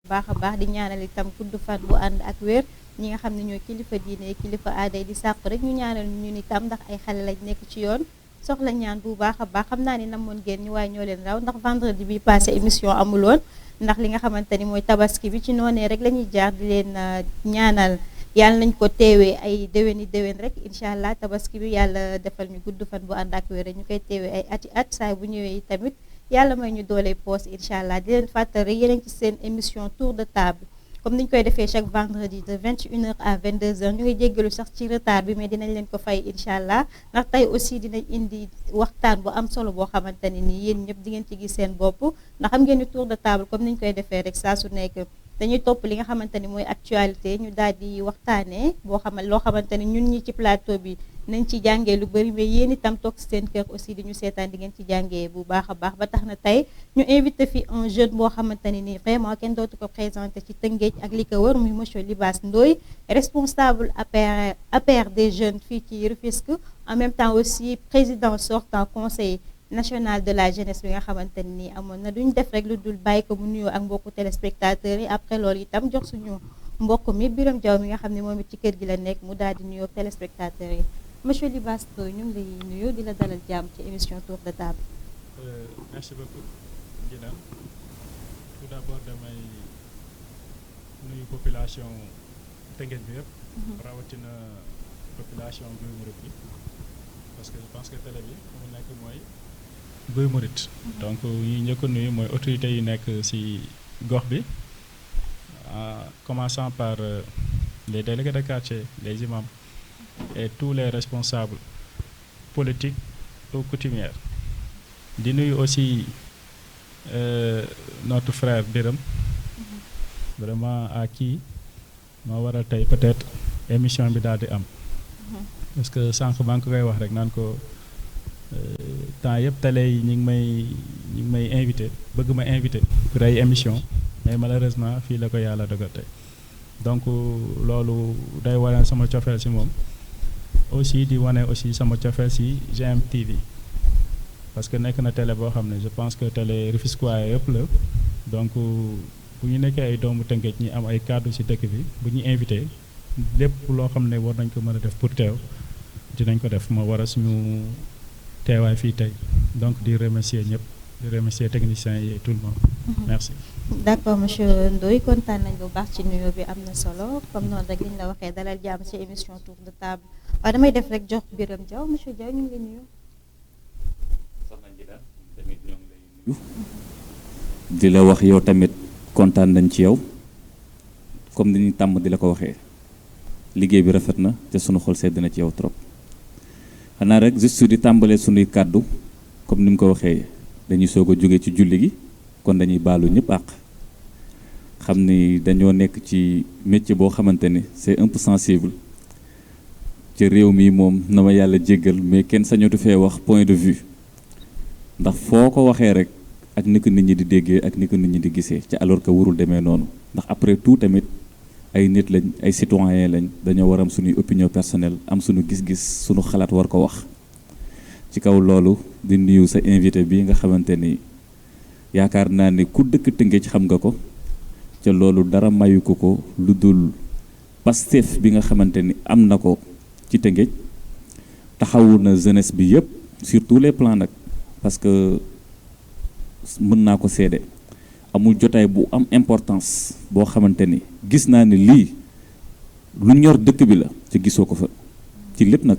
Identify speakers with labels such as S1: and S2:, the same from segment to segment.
S1: baax a baax di ñaanal itam gudd fan bu ànd ak wér ñi nga xam ne ñooy kilifa diine kilifa aaday di sàkku rek ñu ñaanal ñu ni tam ndax ay xale lañ nekk ci yoon soxla ñaan bu baax a baax xam naa ni namoon ngeen ñu waaye ñoo leen raw ndax vendredi bi passé émission amuloon ndax li nga xamante ni mooy tabaski bi ci noonee rek la ñuy jaar di leen ñaanal yàlla nañ ko teewee ay déwéni déwén rek incha allah tabaski bi yàlla defal ñu gudd fan bu ànd ak wér ñu koy teewee ay ati at saa bu ñëwee tamit yàlla may ñu doole poos incha allah di leen fàttali rek yéen ci seen émission tour de table comme ni ñu koy defee chaque vendredi de 21h à 22h ñu ngi jéggalu sax ci retard bi mais dinañ leen ko fay incha allah ndax tey aussi dinañ indi waxtaan bu am solo boo xamante ne nii yéen ñëpp di ngeen ci gis seen bopp ndax xam ngeen ni tour de table comme ni ñu koy defee rek saa su nekk dañuy topp li nga xamante ni mooy actualité ñu daal di waxtaanee loo xamante ni ñun ñi ci plateau bi nañ ci jàngee lu bëri mais yéen itam toog seen kër aussi di ñu seetaan di ngeen ci jàngee bu baax a baax ba tax na tey ñu invité fi un jeune boo xamante ne nii vraiment kenn dootu ko présenté ci Tëngéej ak li ko wër muy monsieur Libasse Ndoye responsable APR des jeunes fii ci Rufisque en même temps aussi président sortant conseil national de la jeunesse bi nga xamante ni amoon na duñ def rek lu dul bàyyi ko mu nuyoo ak mbokku téléspectateurs yi après loolu itam jox suñu mbokk mi Birame Diaw mi nga xam ne moom it ci kër gi la nekk mu daal di nuyoo téléspectateurs yi monsieur Libasse Ndoye ñu ngi lay nuyu di la dalal jàmm ci émission tour de table.
S2: Merci beaucoup Dina tout d'abord damay nuyu population Tëngéej bi yëpp. rawatina population Guy Mouride bi parce que je pense que télé bi mu nekk mooy Guy Mouride. donc ñi njëkk a nuyu mooy autorités yi nekk ci gox bi en commençant par les délégués de quartier les imams et tous les responsables politiques ou coutumières di nuyu aussi notre frère Birame vraiment à qui moo waral tey peut-être émission bi daal di am parce que sànq maa ngi ko koy wax rek naan ko temps yëpp télé yi ñi ngi may invité bëgg ma invité pour ay émission mais malheureusement fii la ko yàlla dogal tey donc loolu day wane sama cofeel ci moom aussi di wane aussi sama cofeel ci GMTV parce que nekk na télé boo xam ne je pense que télé Rufisquois yëpp la donc bu ñu nekkee ay doomu Tëngéej ñi am ay kàddu ci dëkk bi bu ñu invité lépp loo xam ne war nañ ko mën a def pour teew dinañ ko def moo war a suñu teewaay fii tey donc di remercier ñëpp di remercier techniciens yi et tout le monde merci.
S1: d'accord monsieur Ndoye kontaan nañ bu baax ci nuyoo bi am na solo comme noonu rek liñ la waxee dalal jàmm ci émission tour de table waaw damay def rek jox Birame Diaw monsieur Diaw ñu ngi lay nuyu.
S3: soxna Ndida tamit ñoo ngi lay nuyu. di la wax yow tamit kontaan nañ ci yow comme ni ñu tàmm di la ko waxee liggéey bi rafet na te sunu xol sedd na ci yow trop xanaa rek juste di tàmbalee sunuy kàddu comme ni mu ko waxee dañuy soog a jóge ci julli gi kon dañuy baalu ñëpp àq xam ni dañoo nekk ci métier boo xamante ni c'est un peu sensible ci réew mi moom na ma yàlla jéggal mais kenn sañatu fee wax point de vue ndax foo ko waxee rek ak ni ko nit ñi di déggee ak ni ko nit ñi di gisee ci alors que warul demee noonu ndax après tout tamit ay nit lañ ay citoyens lañ dañoo war am suñuy opinion personnelle am suñu gis-gis suñu xalaat war ko wax ci kaw loolu di nuyu sa invité bi nga xamante ni yaakaar naa ni ku dëkk Tëngéej xam nga ko ca loolu dara mayu ko lu dul Pastef bi nga xamante ni am na ko ci Tëngéej taxawu na jeunesse bi yëpp sur tous les plans nag parce que mën naa ko seede amul jotaay bu am importance boo xamante ni gis naa ni lii lu ñor dëkk bi la ci gisoo ko fa ci lépp nag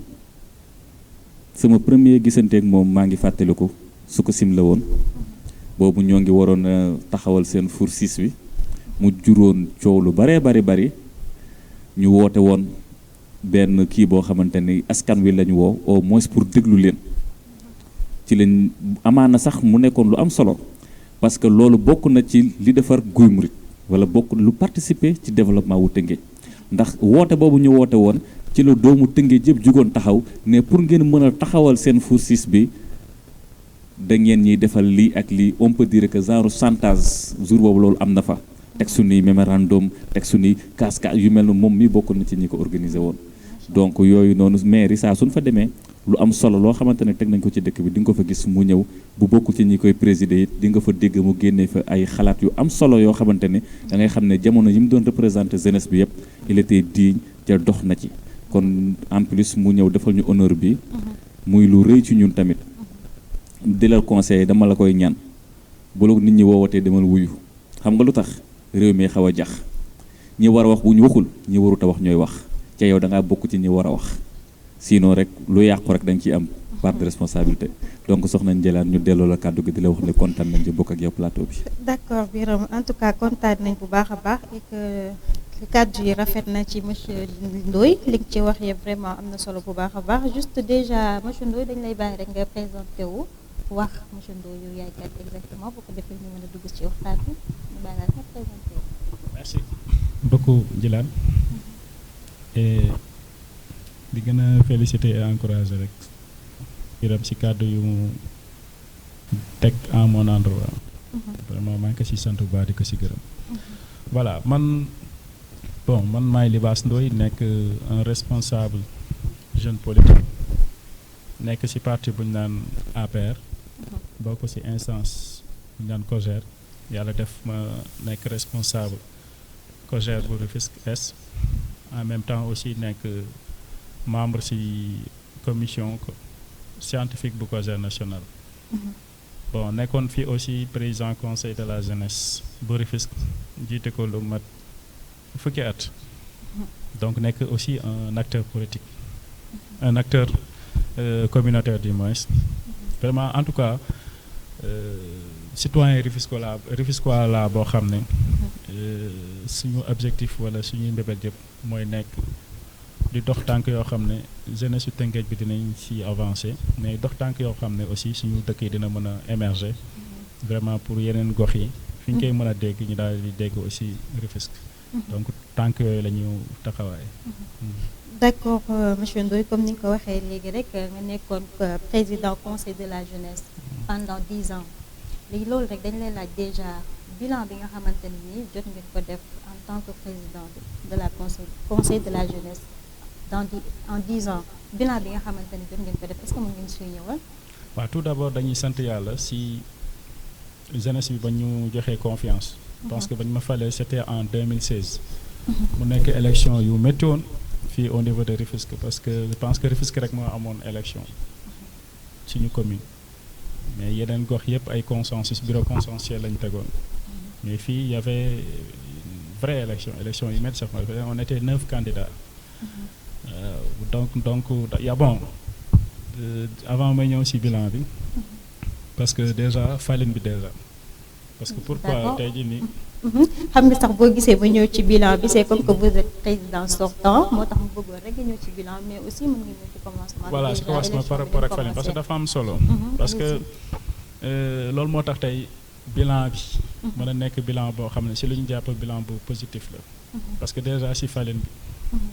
S3: sama premier gisanteeg moom maa ngi fàttaliku su ko sim la woon boobu ñoo ngi waroon a taxawal seen four six bi mu juróon coow lu baree bari ñu woote woon benn kii boo xamante ni askan wi lañu woo au moins pour déglu leen ci lañ amaana sax mu nekkoon lu am solo parce que loolu bokk na ci li defar Guy Mouride wala bokk lu participer ci développement wu Tëngéej ndax woote boobu ñu woote woon ci la doomu Tëngéej yëpp jugoon taxaw ne pour ngeen mën a taxawal seen four six bi da ngeen ñiy defal lii ak lii on peut dire que genre chantage jour boobu loolu am na fa teg suñuy mémorandum teg suñuy cascade yu mel ne moom mi bokk na ci ñi ko organisé woon donc yooyu noonu maire yi saa suñ fa demee lu am solo loo xamante ne teg nañ ko ci dëkk bi di nga ko fa gis mu ñëw bu bokkul ci ñi koy présider it di nga fa dégg mu génnee fa ay xalaat yu am solo yoo xamante ne da ngay xam ne jamono yi mu doon représenter jeunesse bi yëpp il était digne ca dox na ci kon en plus mu ñëw defal ñu honneur bi muy lu rëy ci ñun tamit di la conseiller dama la koy ñaan bu la nit ñi woowatee demal wuyu xam nga lu tax réew mi xaw a jax ñi war a wax bu ñu waxul ñi warut a wax ñooy wax ca yow da ngaa bokk ci ñi war a wax sinon rek lu yàqu rek dañ ciy am part de responsabilité donc soxna Ndjelane ñu delloo la kàddu gi di la wax ne kontaan nañ ci bokk ak yow plateau bi.
S1: d'accord Birame en tout cas kontaan nañ bu baax a baax et que kàddu yi rafet na ci monsieur Ndoye li nga ci wax yëpp vraiment am na solo bu baax a baax juste déjà monsieur Ndoye dañ lay bàyyi rek nga présenté wu wax monsieur Ndoye yow yaay kat exactement bu ko defee ñu mën a dugg ci waxtaan bi ñu bàyyi la nga présenté wu.
S2: merci beaucoup Ndjelane et di gën a féliciter et encourager rek Birame ci kàddu yu mu teg en mon endroit vraiment maa ngi ko ci sant bu baax di ko ci gërëm voilà man maay Libaas Ndoye nekk un responsable jeune politique nekk ci parti bu ñu naan APR bokk ci instance bu ñu naan COJER yàlla def ma nekk responsable COJER bu Rufisque Est en même temps aussi nekk membre ci commission scientifique bu COJER national nekkoon fii aussi président conseil de la jeunesse bu Rufisque jiite ko lu mat fukki at donc nekk aussi un acteur politique un acteur communautaire du moins vraiment en tout cas citoyen Rufisquois la boo xam ne suñu objectif wala suñuy mbébét yëpp mooy nekk di dox tànk yoo xam ne jeunesse su Tëngéej bi dinañ ci avancer mais dox tànk yoo xam ne aussi suñu dëkk yi dina mën a émerger vraiment pour yeneen gox yi fi ñu koy mën a dégg ñu daal di dégg aussi Rufisque donc tànk yooyu la ñu taxawaay.
S1: d'accord monsieur Ndoye comme ni nga ko waxee léegi rek nga nekkoon président conseil de la jeunesse pendant 10 ans léegi loolu rek dañ lay laaj déjà bilan bi nga xamante ni jot ngeen ko def en tant que président de la conseil de la jeunesse en 10 ans bilan bi nga xamante ni jot ngeen ko def est-ce que mën ngeen suy ñëwal.
S2: waaw tout d'abord dañuy sant yàlla si jeunesse bi ba ñu joxee confiance. parce que ba ñu ma falee c'était en 2016. mu nekk élection yu métti woon fii au niveau de Rufisque parce que je pense que Rufisque rek moo amoon élection suñu commune mais yeneen gox yëpp ay consensus bureau consensuel lañu tegoon mais fii il y avait vraie élection yu métti sax on était 9 candidats donc avant may ñëw ci bilan bi parce que déjà falin bi déjà parce que pourquoi tey jii nii
S1: xam nga sax boo gisee ba ñëw ci bilan bi c'est comme que vous êtes président sortant moo tax mu bëggoon rek ñëw ci bilan mais aussi mën nga ñëw ci commencement.
S2: voilà ci commencement par rapport ak Falline parce que dafa am solo. parce que loolu moo tax tey bilan bi. mën a nekk bilan boo xam ne ci lu ñu jàpp bilan bu positif la. parce que déjà ci Falline bi.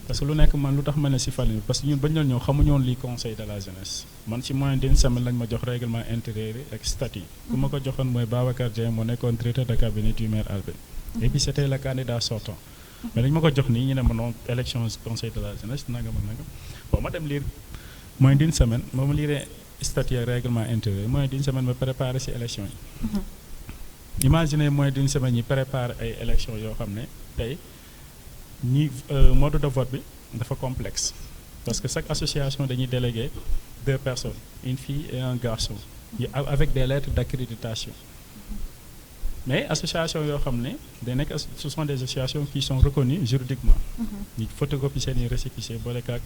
S2: parce que lu nekk man lu tax ma ne ci Falline bi parce que ñun bañ doon ñëw xamuñu woon lii conseil de la jeunesse man ci moins d'une semaine lañ ma jox règlement intérieur ak statut ku ma ko joxoon mooy Babacar Dieng moo nekkoon directeur de cabinet du maire Albé et puis c'était le candidat sortant mais dañ ma ko jox nii ñu ne ma noonu élection conseil de la jeunesse nangam ak nangam bon ma dem lire moins d'une semaine ma lire statut ak règlement intérieur moins d'une semaine ma préparé ci élection yi imaginez moins d'une semaine ñi préparé ay élection yoo xam ne tey ñi mode de vote bi dafa complexe parce que chaque association dañuy déléguer 2 personnes une fille et un garçon avec des lettres d'accréditation mais association yoo xam ne day nekk ce sont des associations qui sont reconnues juridiquement ñu photocopie seen i récépissé boole ak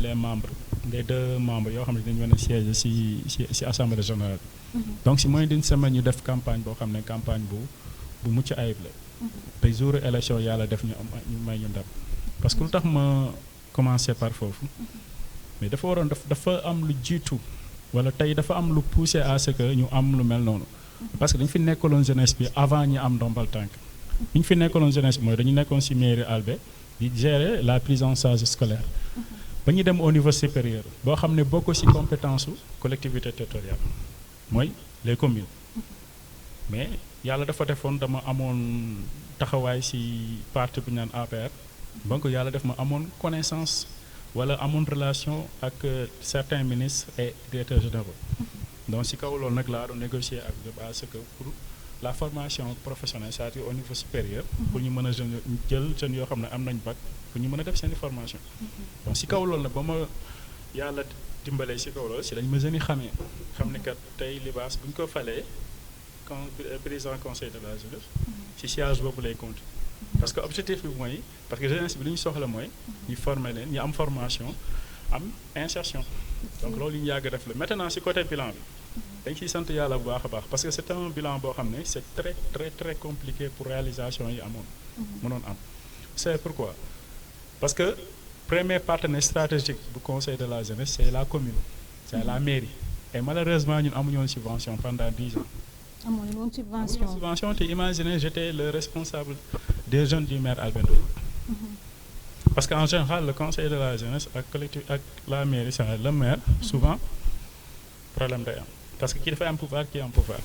S2: les membres les 2 membres yoo xam ne dañu mën a siège ci assemblée générale donc ci moins d'une semaine ñu def campagne boo xam ne campagne bu mucc ayib la te jour élection yàlla def ñu may ñu ndam parce que lu tax ma commencer par foofu mais dafa waroon dafa am lu jiitu wala tey dafa am lu pousser à ce que ñu am lu mel noonu parce que dañu fi nekkaloon jeunesse bi avant ñi am ndombal tànk bi ñu fi nekkaloon jeunesse bi mooy dañu nekkoon ci mairie Albé di gérer la prise en charge scolaire ba ñu dem au niveau supérieur boo xam ne bokk ci compétence su collectivité territoriale mooy les communes mais yàlla dafa defoon dama amoon taxawaay ci parti bu ñu naan APR donc yàlla def ma amoon connaissance wala amoon relation ak certains ministres et directeurs généraux. Donc si kaw loolu nag laa doon négocier ak à ce que pour la formation professionnelle c'est-à-dire au niveau supérieur. pour ñu mën a jeunes jël jeunes yoo xam ne am nañ bac pour ñu mën a def seen i formation. donc si kaw loolu nag ba ma yàlla dimbalee si kaw loolu si lañ ma jeunes yi xamee xam ne kat tey Libaas bu ñu ko falee président conseil de la jeunesse ci siège boobu lay continuer. parce que objectif bi mooy parce que jeunesse bi li ñu soxla mooy ñu former leen ñu am formation am insertion donc loolu ñu yàgg def la maintenant ci côté bilan bi dañ ciy sant yàlla bu baax a baax parce que c'est un bilan boo xam ne c'est très très très compliqué pour réalisation yi amoon mënoon am c'est pourquoi parce que premier partenaire stratégique bu conseil de la jeunesse c'est la commune c'est la mairie et malheureusement ñun amuñu woon subvention pendant 10 ans
S1: amoon woon
S2: subvention te imaginez j'étais le responsable des jeunes du maire Albert Ndoye parce que en général le conseil de la jeunesse ak collectif ak la mairie c'est le maire souvent problème day am parce que kii dafay am pouvoir kii am pouvoir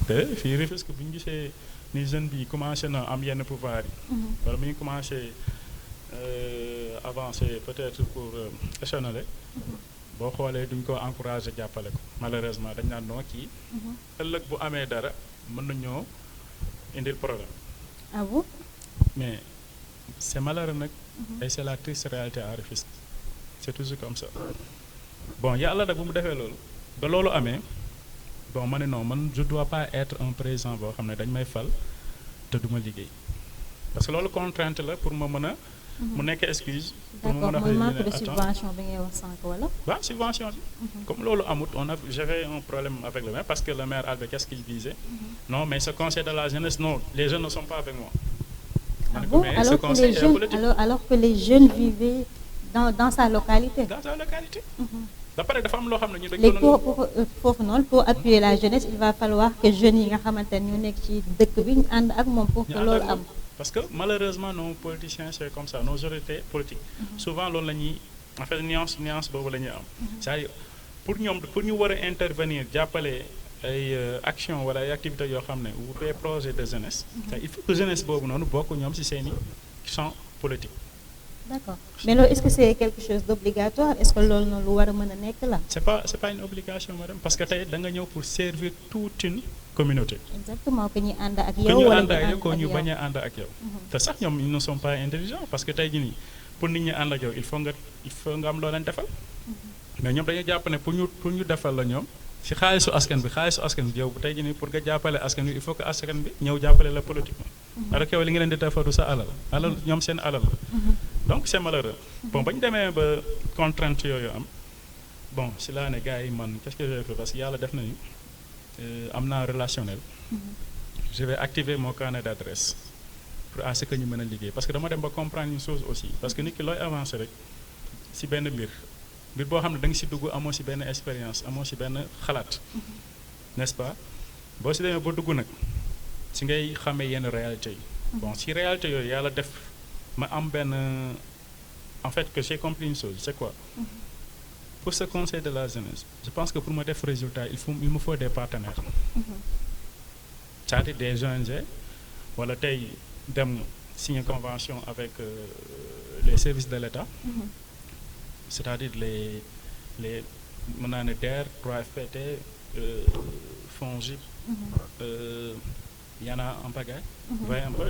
S2: te fii Rufisque bu ñu gisee ni jeune bi commencé na am yenn pouvoir yi wala mu ngi commencé avancer peut-être pour échelonner boo xoolee duñ ko encourager jàppale ko malheureusement dañ naan noo kii ëllëg bu amee dara mën nañoo indil problème.
S1: Ah bon?
S2: Mais c'est malheureux nag et c'est la triste réalité à Rufisque c'est toujours comme ça bon yàlla nag bu mu defee loolu ba loolu amee bon ma ne non man je dois pas être un président boo xam ne dañ may fal te duma liggéey parce que loolu contrainte la pour ma mën a mu nekk excuse pour ma mën a
S1: d'accord mooy manque de subvention bi ngay wax sànq wala.
S2: waaw subvention bi comme loolu amut on a j'avais un problème avec le maire parce que le maire Albert qu'est-ce qu'il disait non mais ce conseil de la jeunesse non les jeunes ne sont pas avec moi.
S1: Ah bon? Alors que les jeunes vivaient dans sa localité.
S2: Dans sa localité. D'après dafa am loo xam ne ñu dañ
S1: léegi pour foofu noonu pour appuyer la jeunesse il va falloir que jeunes yi nga xamante ne ñu nekk ci dëkk bi ñu ànd ak moom pour que loolu am.
S2: parce que malheureusement nos politiciens c'est comme ça nos autorités politiques souvent loolu la ñuy en fait nuance boobu la ñuy am c'est-à-dire pour ñoom pour ñu war a intervenir jàppale ay action wala ay activités yoo xam ne ou des projets de jeunesse il faut que jeunesse boobu noonu bokk ñoom ci seeni champ politique.
S1: D'accord mais loolu est-ce que c'est quelque chose d'obligatoire est-ce que loolu noonu lu war a mën a nekk la.
S2: c'est pas une obligation madame parce que tey da nga ñëw pour servir toute une communauté.
S1: exactement que ñu ànd ak yow wala ñu ànd ak yow
S2: ko ñu bañ a ànd ak yow. te sax ñoom ils ne sont pas intelligents parce que tey jii nii pour nit ñi ànd ak yow il faut nga am loo leen defal. mais ñoom dañuy jàpp ne pour ñu defal la ñoom ci xaalisu askan bi yow tey jii nii pour nga jàppale askan bi il faut que askan bi ñëw jàppale la politiquement. alors que yow li nga leen di defal du sa alal ñoom seen alal la. donc c'est malheureux bon ba ñu demee ba contrainte yooyu am bon si laa ne gars yi man qu'est-ce que j'ai fait parce que yàlla def nañu am naa relationnel je vais activer mon carnet d'adresse pour à ce que ñu mën a liggéey parce que dama dem ba comprendre une chose aussi parce que nit ki looy avancer rek si benn mbir boo xam ne da nga si dugg amoo si benn expérience amoo si benn xalaat n'est-ce pas boo si demee ba dugg nag si ngay xamee yenn réalité yi bon si réalité yooyu yàlla def ma am benn en fait que j'ai compris une chose c'est quoi pour ce conseil de la jeunesse je pense que pour ma def résultat il me faut des partenaires c'est-à-dire des ONG wala tey dem signer convention avec les services de l'État c'est-à-dire les mën naa ne DER 3FPT FONGIP y en a en pagaille voyez un peu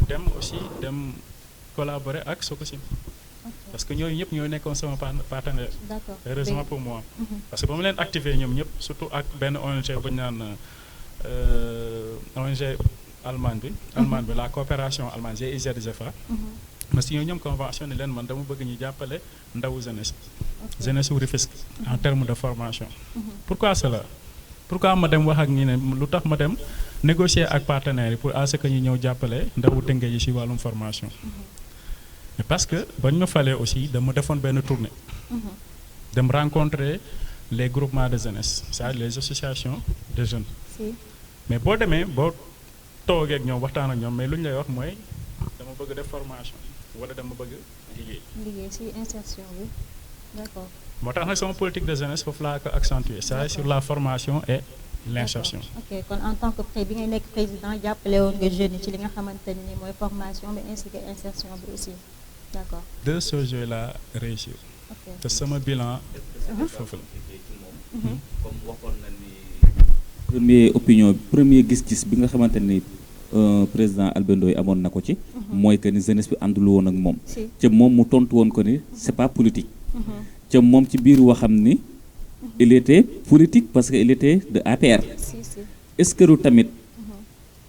S2: dem collaborer ak Sococim parce que ñooñu ñëpp ñooy nekkoon sama partenaire heureusement pour moi parce que ba mu leen activer ñoom ñëpp surtout ak benn ONG bu ñu naan ONG allemande bi la coopération allemande GIZ-GFA parce que ñoom convention ne leen man dama bëgg ñu jàppale ndawu jeunesse wu Rufisque en termes de formation pourquoi cela pourquoi ma dem wax ak ñi ne lu tax ma dem négocier ak partenaires yi pour à ce que ñu ñëw jàppale ndawu Tëngéej yi ci wàllum formation mais parce que bañ ma falee aussi dama defoon benn tournée dem rencontrer les groupements de jeunesse c'est-à-dire les associations de jeunes mais boo demee boo toogee ak ñoom waxtaan ak ñoom mais lu ñu lay wax mooy dama bëgg def formation wala dama bëgg
S1: liggéey ci insertion bi d'accord
S2: moo tax nag sama politique de jeunesse foofu laa ko accentuer c'est sur la formation et l'insertion.
S1: ok kon en tant que bi ngay nekk président jàppale woon nga jeunes yi ci li nga xamante ne mooy formation mais ainsi que insertion bi aussi d'accord.
S2: deux choses yooyu laa réussir
S1: ok.
S2: te sama bilan foofu la.
S3: comme waxoon na ni premier opinion premier gis-gis bi nga xamante ni président Albert Ndoye amoon na ko ci mooy que ni jeunesse bi àndul woon ak moom
S1: si.
S3: ca moom mu tontu woon ko ni c'est pas politique ca moom ci biir waxam ni il était politique parce que il était de APR
S1: si si.
S3: est-ce que du tamit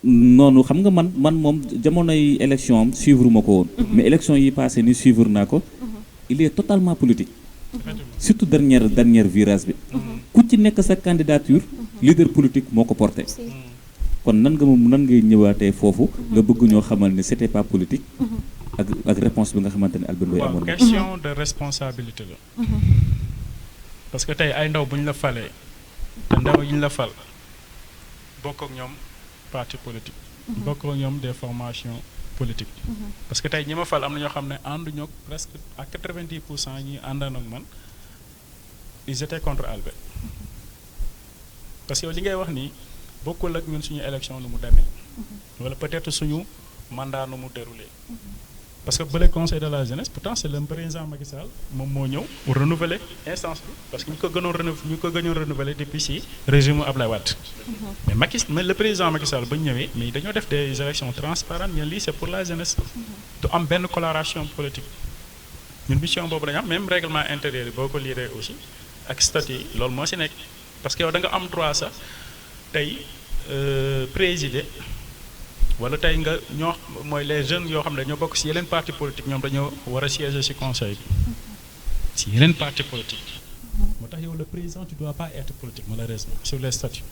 S3: noonu xam nga man moom jamonoy élection am suivre ma ko woon mais élection yi passé ni suivre naa ko il est totalement politique surtout dernière virage bi ku ci nekk sa candidature leader politique moo ko porté
S1: si.
S3: kon nan ngay ñëwaatee foofu nga bëgg ñoo xamal ne c'était pas politique ak réponse bi nga xamante ne Albert Ndoye amoon na
S2: question de responsabilité la parce que tey ay ndaw bu ñu la falee te ndaw yi ñu la fal bokk ak ñoom parti politique bokk ak ñoom des formations politiques parce que tey ñi ma fal am na ñoo xam ne ànduñoo presque à 90% ñi àndaan ak man ils étaient contre Albert parce que yow li ngay wax nii bokkul ak ñun suñu élection nu mu demee wala peut-être suñu mandat nu mu déroulé parce que bële conseil de la jeunesse pourtant c'est le président Macky Sall moom moo ñëw pour renouveler instance bi parce que ñu ko gënoon renouveler depuis si régime Ablaye Wade mais le président Macky Sall ba ñu ñëwee mais dañoo def des élections transparentes ñun lii c'est pour la jeunesse du am benn coloration politique ñun mission boobu dañu am même règlement intérieur yi boo ko lire aussi ak statut yi loolu moo si nekk parce que yow da nga am droit sax tey présider wala tey nga ñoo mooy les jeunes yoo xam ne ñoo bokk ci yeneen parti politique ñoom dañoo war a siéger ci conseil bi ci yeneen parti politique moo tax yow le président tu dois pas être politique malheureusement sur les statuts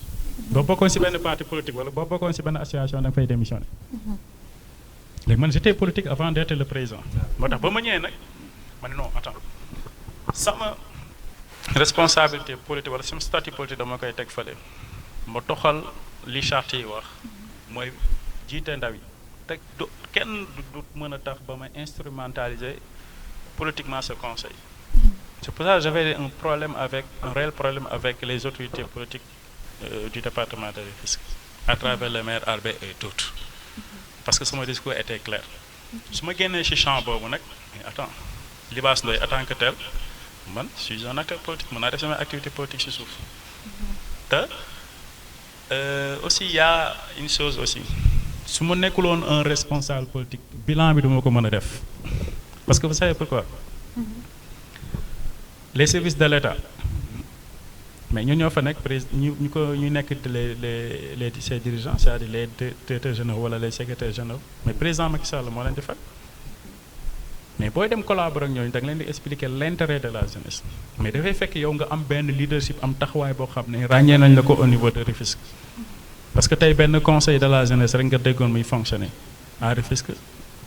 S2: boo bokkoon ci benn parti politique wala boo bokkoon ci benn association da nga fay démissionner léegi man j'étais politique avant d'être le président moo tax ba ma ñëwee nag ma ne non attends sama responsabilité politique wala sama statut politique dama koy teg fële ma toxal li charte yi wax mooy jiite ndaw yi te kenn du mën a tax ba ma instrumentaliser politiquement ce conseil c'est pour ça que j'avais un réel problème avec les autorités politiques du département de Rufisque à travers le maire Albert et d'autres parce que sama discours était clair su ma génnee ci champ boobu nag mais attends Libaas Ndoye en tant que tel man je suis un acteur politique mën naa def samay activité politique ci suuf te aussi il y a une chose aussi su ma nekkul woon un responsable politique bilan bi duma ko mën a def parce que vous savez pourquoi les services de l'État mais ñoo fa nekk ñu nekk les ces dirigeants c'est-à-dire les directeurs généraux wala les secrétaires généraux mais président Macky Sall moo leen di fal mais booy dem collaborer ak ñooñu da nga leen di expliquer l'intérêt de la jeunesse mais dafay fekk yow nga am benn leadership am taxawaay boo xam ne ràññee nañ la ko au niveau de Rufisque parce que tey benn conseil de la jeunesse rek nga déggoon muy fonctionner à Rufisque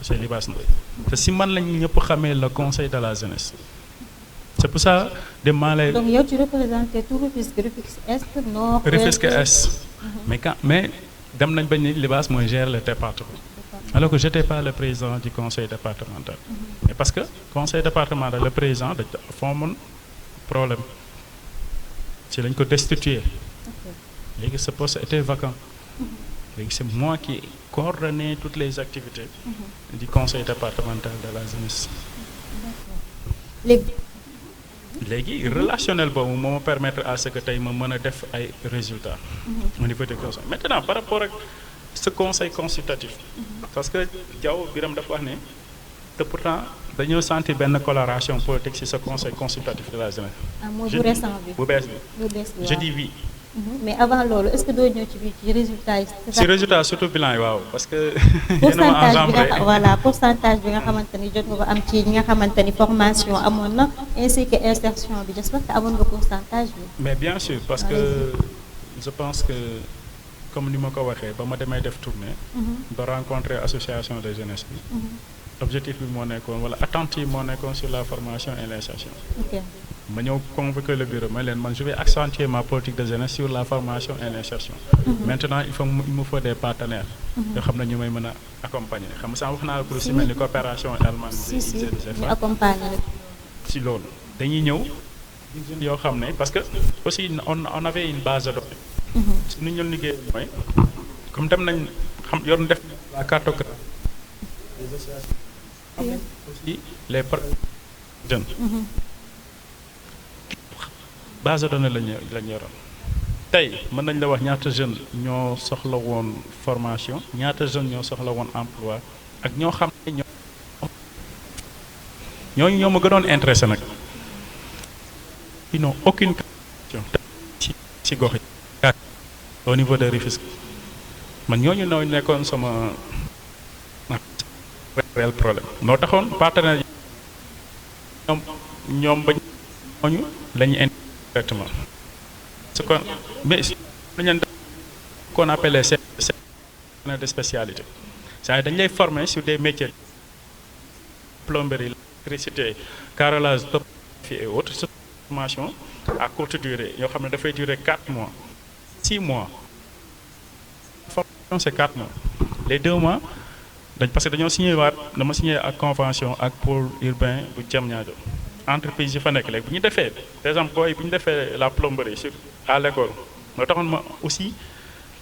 S2: c'est Libaas Ndoye te si man lañ ñëpp xamee le conseil de la jeunesse c'est pour ça de maa lay.
S1: donc yow tu représentais tout Rufisque Est Nord.
S2: Rufisque Est mais dem nañ bañ ni Libaas mooy gérer le département alors que j'étais pas le président du conseil départemental mais parce que conseil départemental le président dañ foo amoon problème ci lañ ko destituer léegi ce poste était vacant léegi c'est moi qui coordonnais toutes les activités du conseil départemental de la jeunesse léegi relationnel boobu moo ma permettre à ce que tey ma mën a def ay résultats au niveau du conseil maintenant par rapport ak ce conseil consultatif parce que Diaw Biram dafa wax ne te pourtant dañoo sentir benn coloration politique ci ce conseil consultatif de la jeunesse
S1: mooy bu récent bi
S2: bu bees bi je dis oui
S1: mais avant loolu est-ce que doo ñëw ci biir ci résultats yi.
S2: ci résultat surtout bilan yi waaw parce que.
S1: pourcentage bi nga xamante ni jot nga ko am ci ñi nga xamante ni formation amoon na ainsi que insertion bi j'espère que amoon nga pourcentage bi.
S2: mais bien sûr parce que je pense que comme ni ma ko waxee ba ma demee def tournée. ba rencontrer association de jeunesse bi. objectif bi moo nekkoon wala attente yi moo nekkoon sur la formation et l'insertion.
S1: ok.
S2: ma ñëw convoquer le bureau ma leen man je vais accentuer ma politique de jeunesse sur la formation et l'insertion. Maintenant il me faut des partenaires. yoo xam ne ñu may mën a accompagner xam nga sax wax naa la pour si mel ni coopération allemande.
S1: si ñu accompagner
S2: si loolu dañuy ñëw yoo xam ne parce que aussi on avait une base de données. si ni ñu liggéey mooy comme dem nañ xam yor def la cartographie des associations aussi les jeunes. base de données lañ yoroon tey mën nañ la wax ñaata jeune ñoo soxla woon formation ñaata jeune ñoo soxla woon emploi ak ñoo xam ne ñooñu ñoo ma gënoon intéressé nag ils n'ont aucune question ci gox yi au niveau de Rufisque man ñooñu noo nekkoon sama réel problème noo taxoon partenaire ñoom ba ñooñu la ñu indi directement ce qu'on mais dañu qu'on appelle les de spécialité c'est dañ lay former sur des métiers plomberie électricité carrelage topographie et autres formation à courte durée yoo xam ne dafay durer 4 mois 6 mois formation c'est 4 mois les 2 mois parce que dañoo dama signé ak convention ak pôle urbain bu Diamniadio entreprise yi fa nekk léegi bu ñu defee par exemple booy bu ñu defee la plomberie sur à l'école moo taxoon ma aussi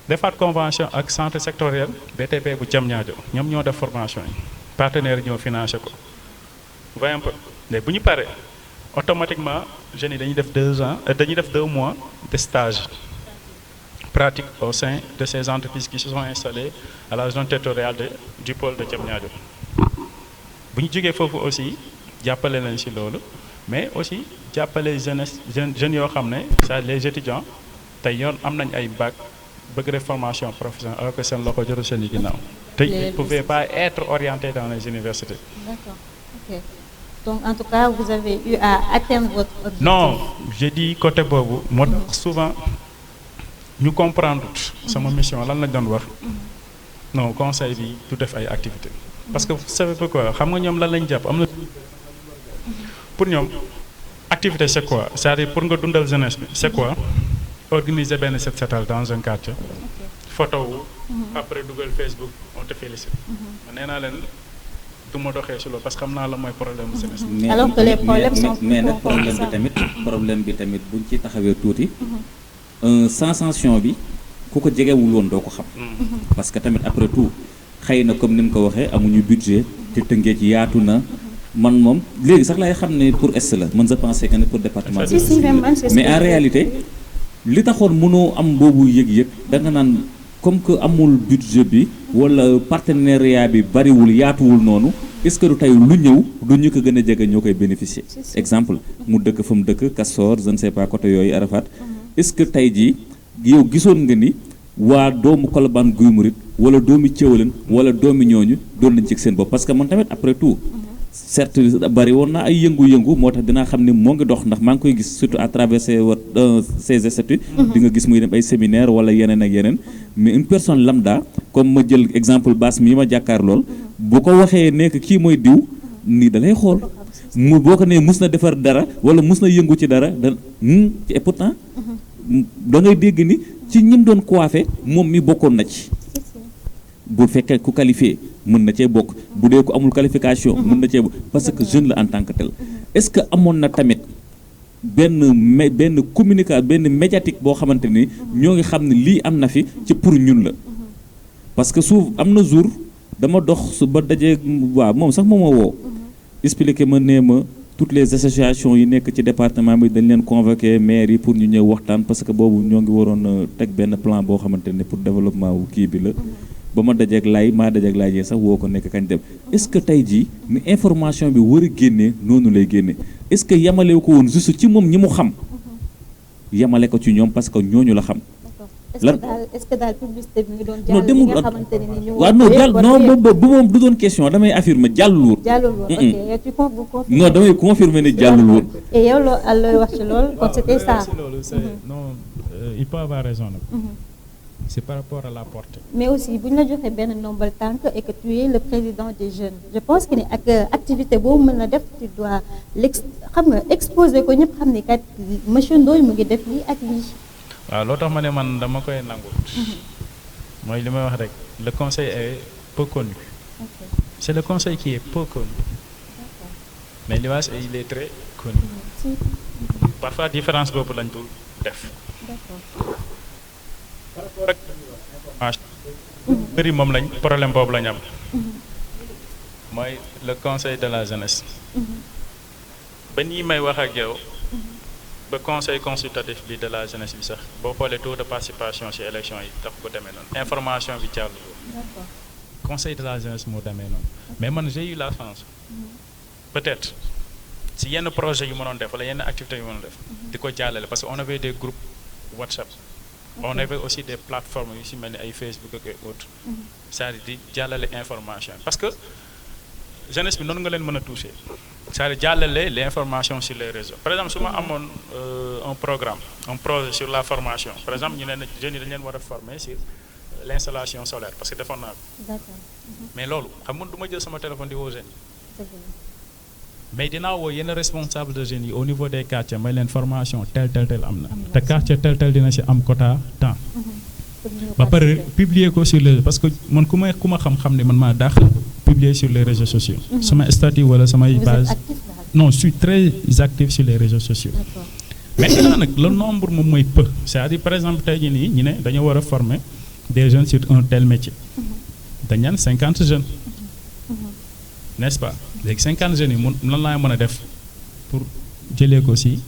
S2: defaat convention ak centre sectoriel BTP bu Diamniadio ñoom ñoo def formation yi partenaires yi ñoo financé ko voyez un peu mais bu ñu paree automatiquement jeunes yi dañuy def 2 ans dañuy def 2 mois de stage pratique au sein de ces entreprises qui se sont installées à la zone territoriale du pôle de Diamniadio bu ñu jógee foofu aussi jàppale nañ ci loolu mais aussi jàppale jeunes yoo xam ne c'est les étudiants tey yoon am nañ ay bac bëgg def formation professionnelle alors que seen loxo jotul seen i ginnaaw te ils ne pouvaient pas être orientés dans les universités.
S1: D'accord, ok. Donc en tout cas vous avez eu à atteindre votre objectif.
S2: Non, je dis côté boobu moo tax souvent ñu comprendre sama mission lan lañ doon wax non conseil bi du def ay activités parce que vous savez pourquoi xam nga ñoom lan lañ jàpp am na pour ñoom activité c'est quoi c'est-à-dire pour nga dundal jeunesse bi c'est quoi organiser benn set setal dans un quartier photo wu après dugal Facebook on te félicite nee naa leen du ma doxee si loolu parce que xam naa la mooy problème bu jeunesse bi
S1: alors que les problèmes sont
S3: mais nag problème bi tamit buñ ci taxawee tuuti sensation bi ku ko jegewul woon doo ko xam parce que tamit après tout xëy na comme ni mu ko waxee amuñu budget te tëngee ci yaatu na man moom léegi sax lay xam ne pour est la man je pensais que ne pour département mais en réalité li taxoon mënoo am boobu yëg-yëg da nga naan comme que amul budget bi wala partenariat bi bariwul yaatuwul noonu est-ce que du tey lu ñëw du ñu ko gën a jege ñoo koy bénéficier exemple mu dëkk fa mu dëkk Castor je ne sais pas côté yooyu Arafat est-ce que tey jii yow gisoon nga ni waa doomu Colobane Guy Murit wala doomi Thiawlène wala doomi ñooñu doon nañ ci seen bopp parce que man tamit après tout certes bari woon na ay yëngu-yëngu moo tax dinaa xam ne moo ngi dox ndax maa ngi koy gis surtout à travers ces statuts di nga gis muy dem ay séminaire wala yeneen ak yeneen mais une personne lambda comme ma jël exemple Bass mii ma jàkkaar lool bu ko waxee nekk kii mooy diw nii da lay xool mu boo ko nee mus na defar dara wala mus na yëngu ci dara da et pourtant da ngay dégg ni ci ñim doon coiffé moom mi bokkoon na ci bu fekkee ku qualifié mën na cee bokk bu dee ku amul qualification mën na cee bokk parce que jeune la en tant que tel est-ce que amoon na tamit benn communication benn médiatique boo xamante ni ñoo ngi xam ne lii am na fi ci pour ñun la parce que suuf am na jour dama dox ba dajee waaw moom sax moom moo woo expliqué ma nee ma toutes les associations yi nekk ci département bi dañ leen convoqué maire yi pour ñu ñëw waxtaan parce que boobu ñoo ngi waroon teg benn plan boo xamante ne pour développement wu kii bi la ba ma dajeeg laay jee sax woo ko nekk kañ dem est-ce que tey jii ni information bi war a génnee noonu lay génne est-ce que yamale ko woon juste ci moom ñi mu xam yamale ko ci ñoom parce que ñooñu la xam.
S1: est-ce que daal publicité bi ngi doon
S2: non demul
S1: nga xamante ne ni ñu
S2: waaw non jàll non bu moom du doon question damay affirmer jàllul woon.
S1: ok tu confirmes.
S2: non damay confirmer ne jàllul woon.
S1: et yow looy wax ci loolu kon c'était ça.
S2: loolu c'est non il peut avoir raison nag. C'est par rapport à la portée.
S1: Mais aussi bu ñu la joxee benn ndombal tànk et que tu es le président des jeunes je pense que ni ak activité boobu mën na def tu dois xam nga exposer ko ñëpp xam ne kat monsieur Ndoye mu ngi def lii ak lii.
S2: waaw loo tax ma ne man dama koy nangu. mooy li may wax rek le conseil est peu connu.
S1: Okay.
S2: C'est le conseil qui est peu connu. Mais Libasse il est très connu.
S1: Si.
S2: Parfois différence boobu lañ dul def.
S1: D'accord.
S2: par rapport ak information bëri moom lañ problème boobu lañ am mooy le conseil de la jeunesse ba nii may wax ak yow ba conseil consultatif bi de la jeunesse bi sax boo xoolee taux de participation ci élection yi tax ko demee noonu information bi jàll
S1: d'accord.
S2: conseil de la jeunesse moo demee noonu mais man j'ai eu la chance peut-être si yenn projet yu mënoon def wala yenn activités yu mënoon def di ko jàllale parce que on avait des groupes WhatsApp on avait aussi des plateformes yu si mel ni ay Facebook ak autres c'est-à-dire di jàllale information parce que jeunesse bi noonu nga leen mën a toucher c'est-à-dire jàllale les informations sur les réseaux par exemple su ma amoon un programme un projet sur la formation par exemple ñu ne jeunes yi dañu leen war a former sur l'installation solaire parce que defoon naa ko
S1: D'accord.
S2: mais loolu xam nga du ma jël sama téléphone di woo jeunes yi
S1: Dëgg la.
S2: mais dinaa woo yenn responsable de jeunes yi au niveau des quartiers may leen formation tel am na
S1: Am na
S2: te quartier tel dina ci am quota temps
S1: Pour ñu
S2: ba pare
S1: participer.
S2: publier ko sur les parce que man ku ma xam ne man maa daax publier sur les réseaux sociaux sama statut wala samay
S1: Vous êtes
S2: page
S1: actif là.
S2: non je suis très actif sur les réseaux sociaux
S1: D'accord.
S2: maintenant nag le nombre moom mooy peu c'est-à-dire par exemple tey jii nii ñu ne dañoo war a former des jeunes sur un tel métier dañ naan 50 jeunes n'est-ce pas léegi 50 jeunes yi mun lan laa mën a def pour jëlee ko ci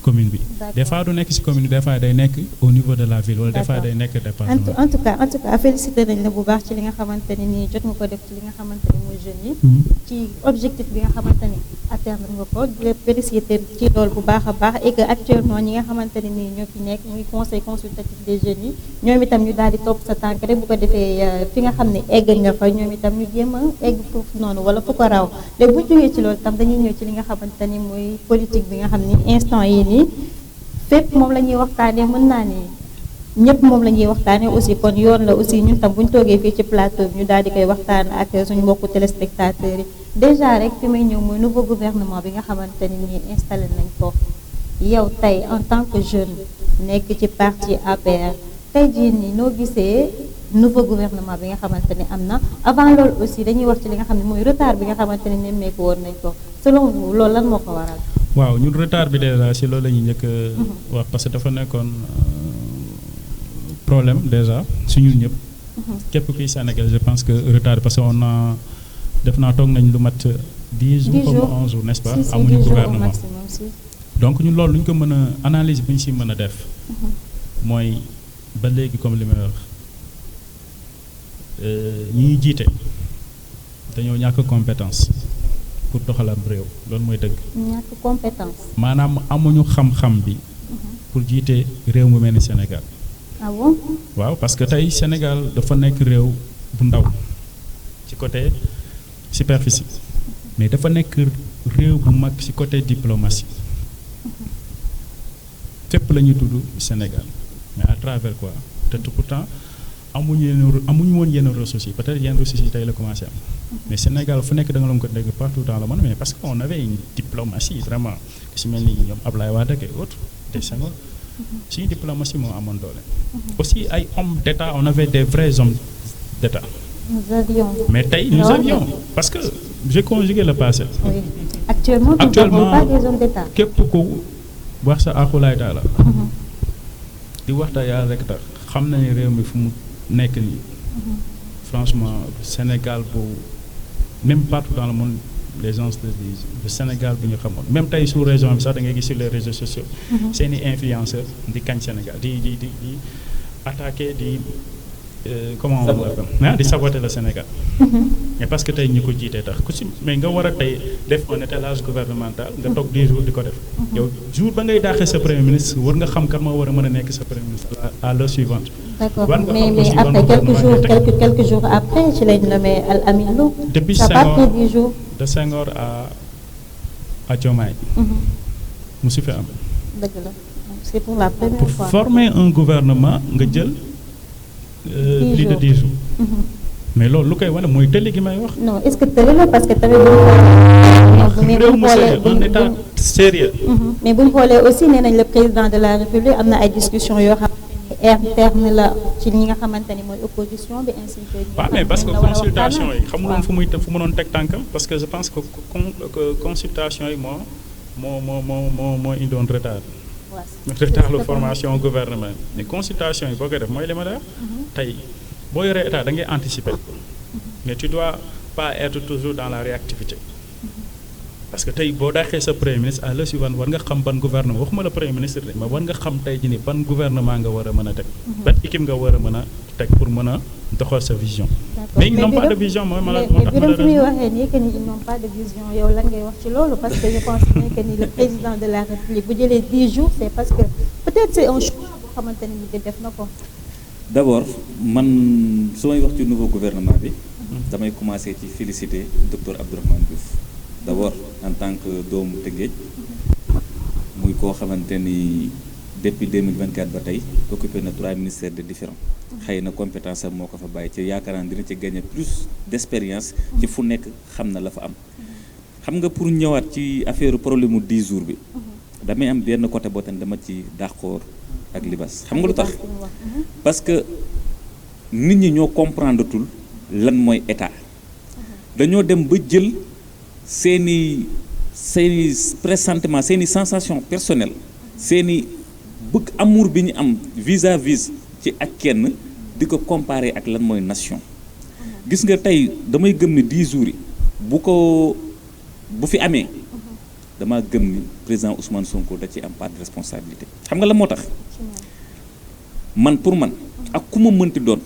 S2: commune bi
S1: D'accord.
S2: des fois du nekk ci commune bi des fois day nekk au niveau de la ville wala des fois
S1: D'accord.
S2: day nekk
S1: en
S2: département.
S1: tout cas félicité nañ la bu baax ci li nga xamante ne nii jot nga ko def ci li nga xamante ne mooy jeunes yi. ci objectif bi nga xamante ni atteindre nga ko di la félicité ci loolu bu baax a baax et que actuellement ñi nga xamante ne nii ñoo fi nekk muy conseil consultatif des jeunes yi ñoom itam ñu daal di topp sa tànk rek bu ko defee fi nga xam ne egg nga fa ñoom itam ñu jéem a egg foofu noonu wala fu ko raw léegi bu jógee ci loolu itam dañuy ñëw ci li nga xamante ni mooy politique bi nga xam ni instant yi nii fépp moom la ñuy waxtaanee mën naa ni ñëpp moom la ñuy waxtaanee aussi kon yoon la aussi ñun tam bu ñu toogee fii ci plateau bi ñu daal di koy waxtaan ak suñu mbokku téléspectateurs yi déjà rek fi may ñëw mooy nouveau gouvernement bi nga xamante ni nii installé nañ ko yow tey en tant que jeune nekk ci parti APR tey jii nii noo gisee nouveau gouvernement bi nga xamante ni am na avant loolu aussi dañuy wax ci li nga xam ne mooy retard bi nga xamante ni nemmeeku woon nañ ko selon vous loolu lan moo ko waral.
S2: waaw ñun retard bi déjà ci loolu la ñuy njëkk a wax parce que dafa nekkoon problème déjà su ñun ñëpp. képp kuy Sénégal je pense que retard parce que on a def naa toog nañ lu mat 10 jours comme 11 jours n'est-ce pas amuñu gouvernement donc ñun loolu lu ñu ko mën a analyse bu ñu si mën a def mooy ba léegi comme li may wax ñi ñuy jiite dañoo ñàkk compétence pour doxalam réew loolu mooy dëgg.
S1: ñàkk compétence.
S2: maanaam amuñu xam-xam bi pour jiite réew mu mel ni Sénégal.
S1: ah bon.
S2: waaw parce que tey Sénégal dafa nekk réew bu ndaw ci côté superficie mais dafa nekk réew bu mag ci côté diplomatie fépp la ñuy tudd Sénégal mais à travers quoi te pourtant amuñu woon yenn ressources yi peut-être yenn ressources yi tey la commencé am mais Sénégal fu nekk da nga doon ko dégg partout dans le monde mais parce que on avait une diplomatie vraiment ci mel ni ñoom Ablaye Wade ak autres des Senghor suñu diplomatie moo amoon doole. aussi ay hommes d'État on avait des vrais hommes d'État.
S1: nous avions.
S2: mais tey nous avions parce que j'ai conjugué le passé.
S1: oui actuellement nous n'avons pas des hommes d'État.
S2: képp ku wax sa akulaay taala di waxta yàlla rek tax xam nañu réew mi fu mu nekk nii. franchement Sénégal bu même partout dans le monde les gens de Sénégal bu ñu xamoon même tey sous région bi sax da ngay gis sur les réseaux sociaux. seeni influenceurs di kañ Sénégal di attaquer di comment on l'appelle di saboter le Sénégal. mais parce que tey ñi ko jiitee tax ku si mais nga war a tey def un étalage gouvernemental nga toog 10 jours di ko def. yow jour ba ngay daaxee sa premier ministre war nga xam kan moo war a mën a nekk sa premier ministre à l'heure suivante.
S1: D'accord mais après quelques jours après ci lañ nommé Al Amin Lo.
S2: depuis
S1: ça pas pris 10 jours.
S2: de Senghor à Diomaye. musu fi am.
S1: dëgg la c'est pour la première fois.
S2: pour former un gouvernement nga jël. plus de 10 jours. mais loolu lu koy wane mooy tëli gi may wax.
S1: non est-ce que tëli la parce que tamit
S2: réew mu sérieux un état sérieux.
S1: mais bu ñu xoolee aussi nee nañ le président de la République am na ay discussions yoo xam ne interne la ci ñi nga xamante ni mooy opposition bi ainsi que.
S2: waaw mais parce que consultation yi xamuloon fu mënoon teg tànkam parce que je pense que consultation yi moo indoon retard. retard la formation gouvernement mais consultation yi boo koy def mooy li ma la wax. tey boo yoree état da ngay anticiper mais tu dois pas être toujours dans la réactivité parce que tey boo daaxee sa premier ministre à la suivante war nga xam ban gouvernement waxuma la premier ministre de mais war nga xam tey jii ni ban gouvernement nga war a mën a teg. ban équipe nga war a mën a teg pour mën a doxal sa vision. mais ils n'ont pas de vision mooy ma la moo tax
S1: mais fi muy waxee nii que ni ils n'ont pas de vision yow lan ngay wax ci loolu parce que je pense que ni le président de la République bu jëlee 10 jours c'est parce que peut-être c'est un choix boo xamante ni ñu def na ko.
S3: d'abord man su may wax ci nouveau gouvernement bi damay commencer ci féliciter docteur Abdourahmane Diouf d'abord en tant que doomu Tëngéej muy koo xamante ni depuis 2024 ba tey occupé na 3 ministères de différents xëy na compétence am moo ko fa bàyyi ci yaakaar naa dina ci gagner plus d'expérience ci fu nekk xam na la fa am xam nga pour ñëwaat ci affaire problème mu 10 jours bi damay am benn côté boo xam ne dama ci d'accord ak Libas xam nga lu tax parce que nit ñi ñoo comprendre tul lan mooy état dañoo dem ba jël seeni pressentiment seeni sensation personnelle seeni bëgg amour bi ñu am vis-à-vis ci ak kenn di ko comparer ak lan mooy nation gis nga tey damay gëm ni 10 jours yi bu fi amee dama gëm ni président Ousmane Sonko da ci am part de responsabilité xam nga la moo tax man pour man ak ku ma mënti doon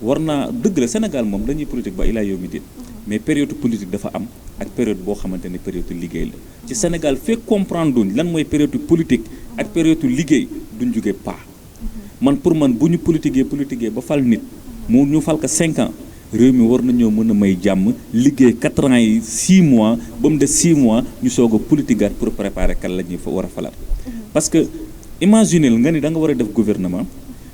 S3: war naa dëgg la Sénégal moom dañuy politique ba ilaa yawmi diin mais période politique dafa am ak période boo xamante ne période liggéey la ci Sénégal fekk comprendre duñ lan mooy période politique ak période liggéey duñ jóge pas man pour man bu ñu politiquee ba fal nit mu ñu fal ko 5 ans réew mi war nañoo mën a may jàmm liggéey 4 ans yi 6 mois ba mu des 6 mois ñu soog a politiqueaat pour préparer kan la ñuy fa war a falaat parce que imaginez nga ni da nga war a def gouvernement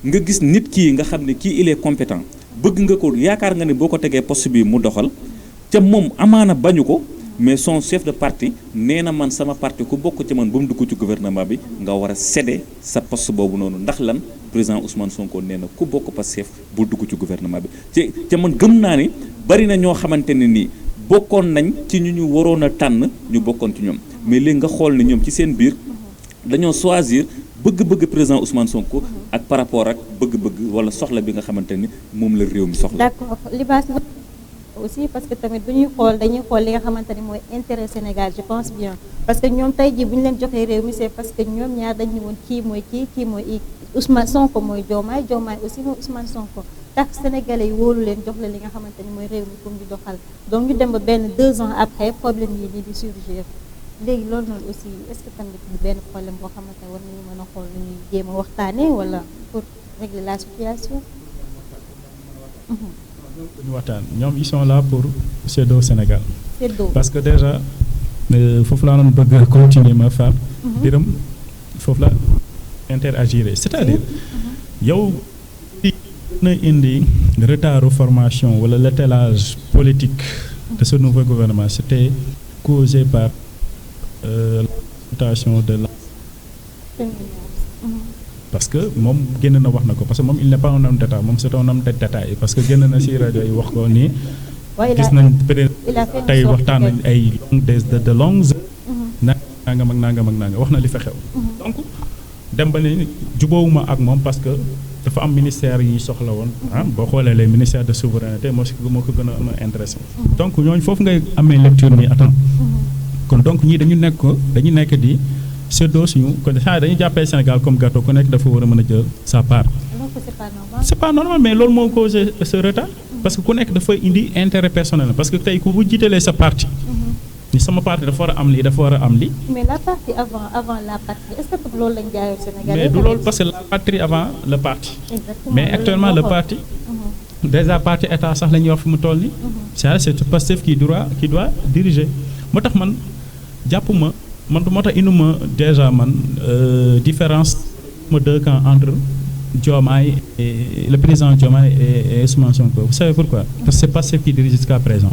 S3: nga gis nit kii nga xam ne kii il est compétent bëgg nga ko yaakaar nga ne boo ko tegee poste bi mu doxal ca moom amaana bañu ko mais son chef de parti nee na man sama parti ku bokk ci man ba mu dugg ci gouvernement bi nga war a céder sa poste boobu noonu ndax lan président Ousmane Sonko nee na ku bokk Pastef bu dugg ci gouvernement bi ca man gëm naa ni bari na ñoo xamante ne nii bokkoon nañ ci ñu waroon a tànn ñu bokkoon ci ñoom mais léegi nga xool ne ñoom ci seen biir dañoo choisir bëgg-bëgg président Ousmane Sonko ak par rapport ak bëgg-bëgg wala soxla bi nga xamante ni moom la réew mi soxla.
S1: d'accord Libaas aussi parce que tamit bu ñuy xool dañuy xool li nga xamante ni mooy intérêt Sénégal je pense bien parce que ñoom tey jii bu ñu leen joxee réew mi c'est parce que ñoom ñaar dañ ne woon kii mooy Ousmane Sonko mooy Diomaye aussi mooy Ousmane Sonko tax sénégalais yi wóolu leen jox la li nga xamante ni mooy réew mi pour ñu doxal donc ñu dem ba benn 2 ans après problème yi di surgir léegi loolu noonu aussi est-ce que tamit benn problème boo xamante ne war nañu mën a xool nu ñuy jéem a waxtaanee wala pour régler la situation.
S2: ñu waxtaan ñoom ils sont là pour séddoo Sénégal. parce que déjà foofu laa doon bëgg continuer ma far. biram foofu la interagir c'est-à-dire yow li na indi retardu formation wala l'étalage politique de ce nouveau gouvernement c'était causé par la mutation de la parce que moom génn na wax na ko parce que moom il n'est pas un homme d'État moom c'est un homme de détail parce que génn na ci rajo yi wax ko nii gis nañ peut-être tey waxtaan nañ ay de longues nangam ak nangam wax na li fa xew donc dem ba ne jubóowuma ak moom parce que dafa am ministère yi soxla woon boo xoolee les ministères de souveraineté moo ko gën a intéressé donc ñooñu foofu ngay amee lecture nii attends kon donc ñii dañu nekk di seddoo suñu kon dañuy jàppee Sénégal comme gâteau ku nekk dafa war a mën a jël sa part. c'est pas normal mais loolu moo causé ce retard parce que ku nekk dafa indi intérêt personnel parce que tey ku bu jiitalee sa parti ni sama parti dafa war a am lii dafa war a am lii.
S1: mais la partie avant la patrie est-ce que loolu lañ jaayoon Sénégal.
S2: mais du loolu parce que la patrie avant le parti.
S1: exactement
S2: mais actuellement le parti. déjà parti état sax la ñuy wax fi mu toll nii. c'est Pastef qui doit diriger moo tax man jàppuma. man moo tax induma déjà man différence ma deux camps entre Diomaye et le président Diomaye et Ousmane Sonko vous savez pourquoi parce que c'est Pastef qui dirige jusqu'à présent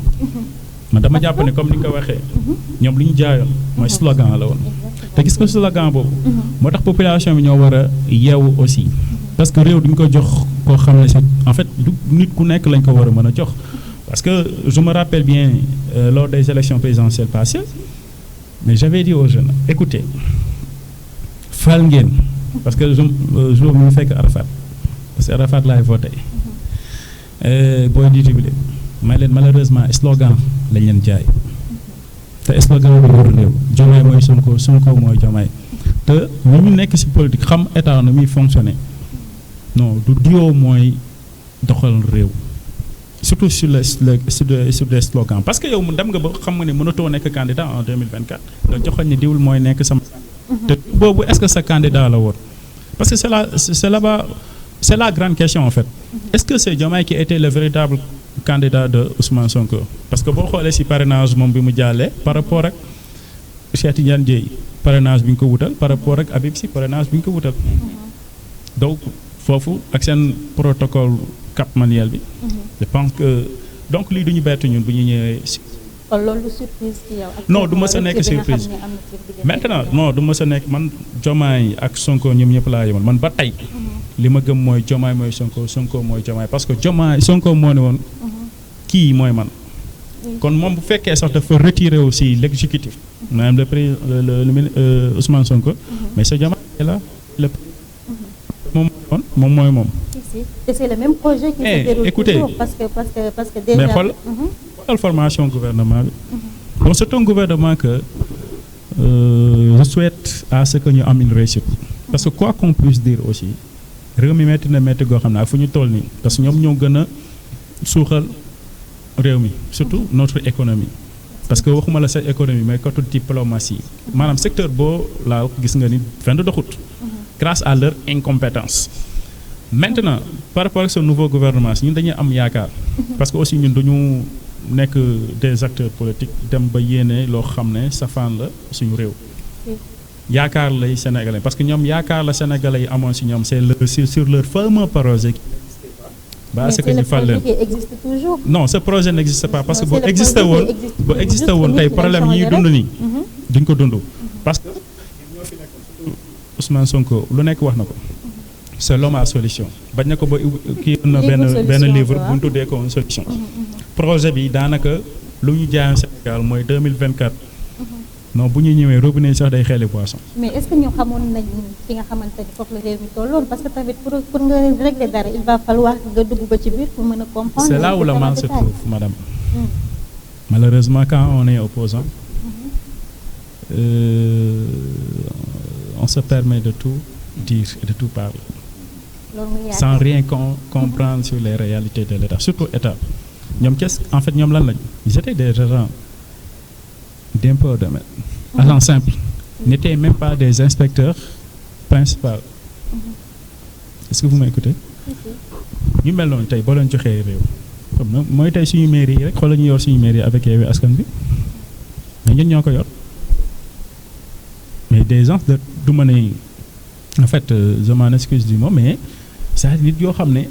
S2: man dama jàpp ne comme ni nga ko waxee ñoom li ñu jaayoon mooy slogan la woon te gis ko slogan boobu moo tax population bi ñoo war a yeewu aussi parce que réew duñ ko jox koo xam ne en fait du nit ku nekk lañ ko war a mën a jox parce que je me rappelle bien lors des élections présidentielles passées mais j'avais dit aux jeunes écoutez fal ngeen parce que jour bi mu fekk Arafat parce que Arafat laay voté booy di jubilé may leen malheureusement slogan lañ leen jaay te slogan bi yor réew Diomaye mooy Sonko Sonko mooy Diomaye te ñu ñu nekk ci politique xam état na muy fonctionner non du duo mooy doxal réew surtout sur les slogans parce que yow mu dem nga ba xam nga ne mënatoo nekk candidat en 2024 nga joxoon ni diwul mooy nekk sama te boobu est-ce que sa candidat la woon parce que c'est la grande question en fait est-ce que c'est Diomaye qui était le véritable candidat de Ousmane Sonko parce que boo xoolee ci parrainage moom bi mu jàllee par rapport ak Cheikh Tidiane Dièye parrainage bi ñu ko wutal par rapport ak Habib Sy parrainage bi ñu ko wutal donc foofu ak seen protocole Cap Manuel bi je pense que donc lii duñu bett ñun bu ñu ñëwee
S1: kon loolu surprise ci yow
S2: non du ma sa nekk surprise maintenant non du ma sa nekk man Diomaye ak Sonko ñoom ñëpp laa yemal man ba tey li ma gëm mooy Diomaye mooy Sonko Sonko mooy Diomaye parce que Diomaye Sonko moo ne woon kii mooy man kon moom bu fekkee sax dafa retiré aussi l'exécutif maanaam le président Ousmane Sonko mais c'est Diomaye là le moom mooy moom.
S1: Et c'est le même projet qui se déroule toujours parce que déjà
S2: mais xool formation gouvernement bi bon c'est un gouvernement que je souhaite à ce que ñu am une réussite parce que quoi qu'on puisse dire aussi réew mi métti na métti goo xam ne ak fu ñu toll nii parce que ñoom ñoo gën a suuxal réew mi surtout notre économie parce que waxuma la sa économie mais côté diplomatie maanaam secteur boo laa gis nga ni fenn doxut grâce à leur incompétence maintenant par rapport ak ce nouveau gouvernement ñun dañuy am yaakaar parce que aussi ñun duñu nekk des acteurs politiques dem ba yéene loo xam ne safaan la suñu réew yaakaar lay sénégalais parce que ñoom yaakaar la sénégalais yi amoon si ñoom c'est sur leur fameux projet ba ce que ñu fal leen non ce projet n'existe pas parce que bu existé woon tey problème yi dund nii duñ ko dund parce que ñoo fi nekk Ousmane Sonko lu nekk wax na ko c'est l'homme à solution bañ na ko ba kii na benn livre bu ñu tuddee ko une solution projet bi daanaka lu ñu jaayoon Sénégal mooy 2024 non bu ñu ñëwee robinet yi sax day xeeli poisson.
S1: mais est-ce que ñu xamoon nañ fi nga xamante ni foofu la réew mi tolloon parce que tamit pour nga régler dara il va falloir nga dugg ba ci biir pour mën a comprendre.
S2: c'est là où le mal se trouve madame. Malheureusement quand on est opposant on se permet de tout dire et de tout parler. Sans rien comprendre sur les réalités de l'État surtout État ñoom en fait ñoom lan lañ ils étaient des agents d'impôts de domaine agents simples n'étaient même pas des inspecteurs principaux est-ce que vous m'écoutez ñu mel noonu tey boo leen joxee réew comme na mooy tey suñu mairie yi rek xoolal ñu yor suñu mairie avec Yewwi Askan Wi mais ñun ñoo ko yor mais des gens de du ma ne en fait je m'en excuse du mot mais c'est nit yoo xam ne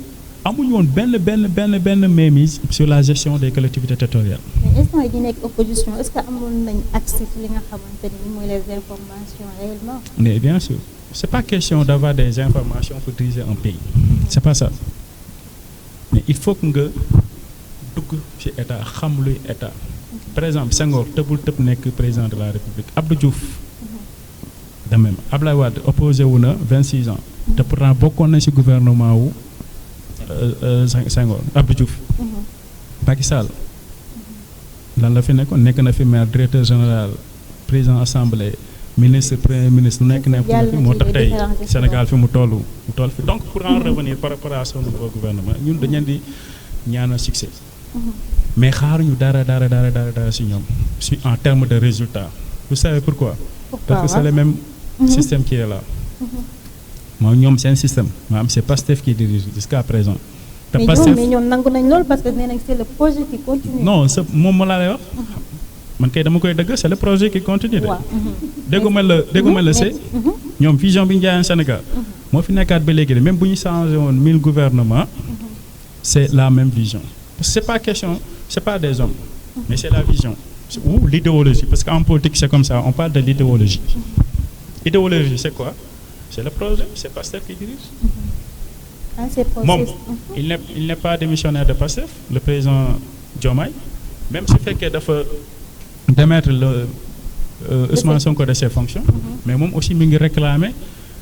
S2: amuñu woon benn mainmise sur la gestion des collectivités territoriales.
S1: mais instant yi di nekk opposition est-ce que amoon nañ accès ci li nga xamante ni mooy les informations réellement.
S2: mais bien sûr c'est pas question d'avoir des informations pour diriger un pays. c'est pas ça mais il faut que nga dugg ci état xam luy état. par exemple Senghor tëb nekk président de la République Abdou Diouf. de même Abdoulaye Wade opposé wu na 26 ans. te pourtant bokkoon na ci gouvernement wu Senghor Abdou Diouf. Macky Sall lan la fi nekkoon nekk na fi maire directeur général président assemblée ministre premier ministre lu nekk na fi moo tax tey Sénégal fi mu toll fi donc pour en revenir par rapport à son nouveau gouvernement ñun dañu leen di ñaanal succès. mais xaaruñu dara ci ñoom si en termes de résultats. vous savez pourquoi? Parce que c'est le même système qui est là. mooy ñoom seen système maanaam c'est Pastef qui dirige jusqu'à présent. te Pastef
S1: mais ñoom nangu nañ loolu parce que nee nañ c'est le projet qui continue.
S2: non c'est moom ma laa lay wax man kay dama koy dëgg c'est le projet qui continue de. dégguma la c'est ñoom vision bi ñu jaayeen Sénégal. moo fi nekkaat ba léegi de même bu ñu changé woon 1000 gouvernements. c'est la même vision parce que c'est pas des hommes. mais c'est la vision ou l'idéologie parce qu'en politique c'est comme ça on parle de l'idéologie. Idéologie c'est quoi? C'est le projet, c'est Pastef qui dirige. Moom il n'est pas démissionnaire de Pastef, le président Diomaye, même su fekkee dafa démettre le Ousmane Sonko de ses fonctions, mais moom aussi mi ngi réclamer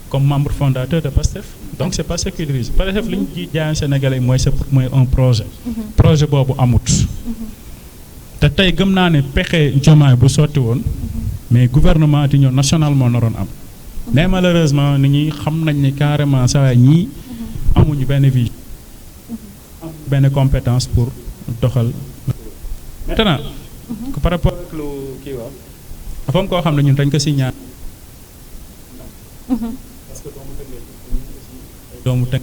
S2: comme membre fondateur de Pastef. Donc c'est Pastef qui dirige. Par exemple li ñu jaay Sénégalais mooy un projet. projet boobu amut. te tey gëm naa ne pexe Diomaye bu sotti woon mais gouvernement d'union nationale moo naroon am mais malheureusement nit ñi xam nañ ne carrément saa ñii amuñu benn vie benn compétence pour doxal maintenant par rapport ak lu kii wax dafa am koo xam ne ñun dañ ko si ñaan parce que doomu tënk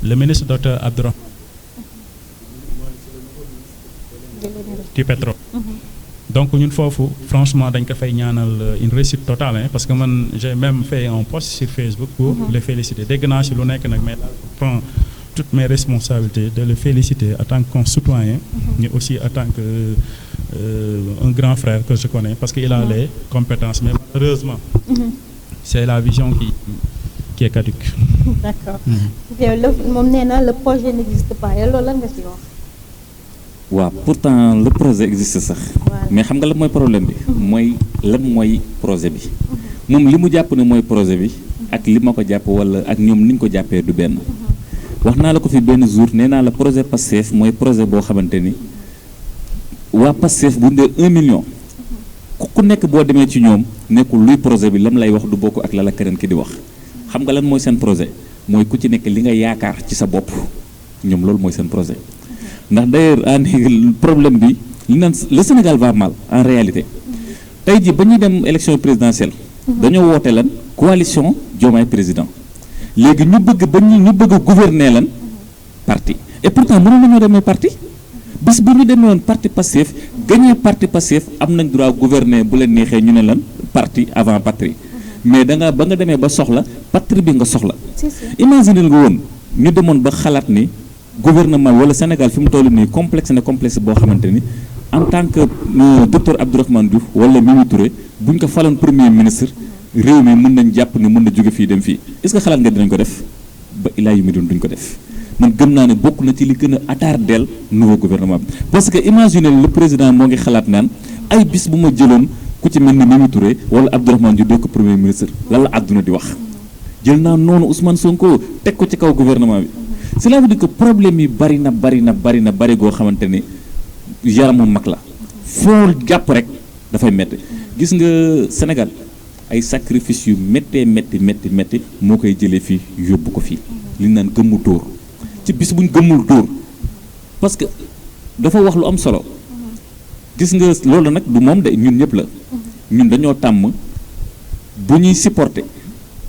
S2: le ministre docteur Abdourahmane du pétrole donc ñun foofu franchement dañ ko fay ñaanal une réussite totale hein, parce que man j'ai même fait un post sur Facebook pour le féliciter dégg naa si lu nekk nag mais je prends toutes mes responsabilités de le féliciter en tant que citoyen mais aussi en tant que un grand frère que je connais parce qu'il a les compétences mais malheureusement c'est la vision qui est caduque.
S1: D'accord. yow moom nee na le projet n'existe pas yow loolu lan nga ci wax.
S3: waaw pourtant le projet existe sax mais xam nga lan mooy problème bi mooy lan mooy projet bi moom li mu jàpp ne mooy projet bi ak li ma ko jàpp wala ak ñoom ni ñu ko jàppee du benn wax naa la ko fi benn jour nee naa la projet Pastef mooy projet boo xamante ni waa Pastef bu ñu dee 1 million ku nekk boo demee ci ñoom nekkul luy projet bi lam lay wax du bokk ak la la keneen ki di wax xam nga lan mooy seen projet mooy ku ci nekk li nga yaakaar ci sa bopp ñoom loolu mooy seen projet ndax d'ailleurs problème bi li naan le Sénégal va mal en réalité tey ji ba ñuy dem élection présidentielle dañoo woote lan coalition Diomaye président léegi ñu bëgg a gouverner lan parti et pourtant mënoon nañoo demee parti bis bu ñu demee woon parti Pastef gagné parti Pastef am nañ droit gouverner bu leen neexee ñu ne lan parti avant patrie mais ba nga demee ba soxla patrie bi nga soxla imaginer nga woon ñu demoon ba xalaat ni gouvernement wala Sénégal fi mu toll nii complexe boo xamante ni en tant que docteur Abdourahmane Diouf wala Mimi Touré buñ ko faloon premier ministre réew mi mën nañ jàpp ne mën na jóge fii dem fii est-ce que xalaat nga dinañ ko def ba ilaa yu mi duñ ko def man gëm naa ne bokk na ci li gën a attardeel nouveau gouvernement bi parce que imaginer le président moo ngi xalaat naan ay bis bu ma jëloon ku ci mel ni Mimi Touré wala Abdourahmane Diouf doo ko premier ministre lan la àdduna di wax jël naa noonu Ousmane Sonko teg ko ci kaw gouvernement bi cela veut dire que problème yi bari na goo xamante ni yaramu mag la foo jàpp rek dafay métti gis nga Sénégal ay sacrifice yu méttee métti moo koy jëlee fii yóbbu ko fii li ñu naan gëmmu dóor ci bis buñ gëmmul dóor parce que dafa wax lu am solo gis nga loolu nag du moom de ñun ñëpp la ñun dañoo tàmm bu ñuy supporter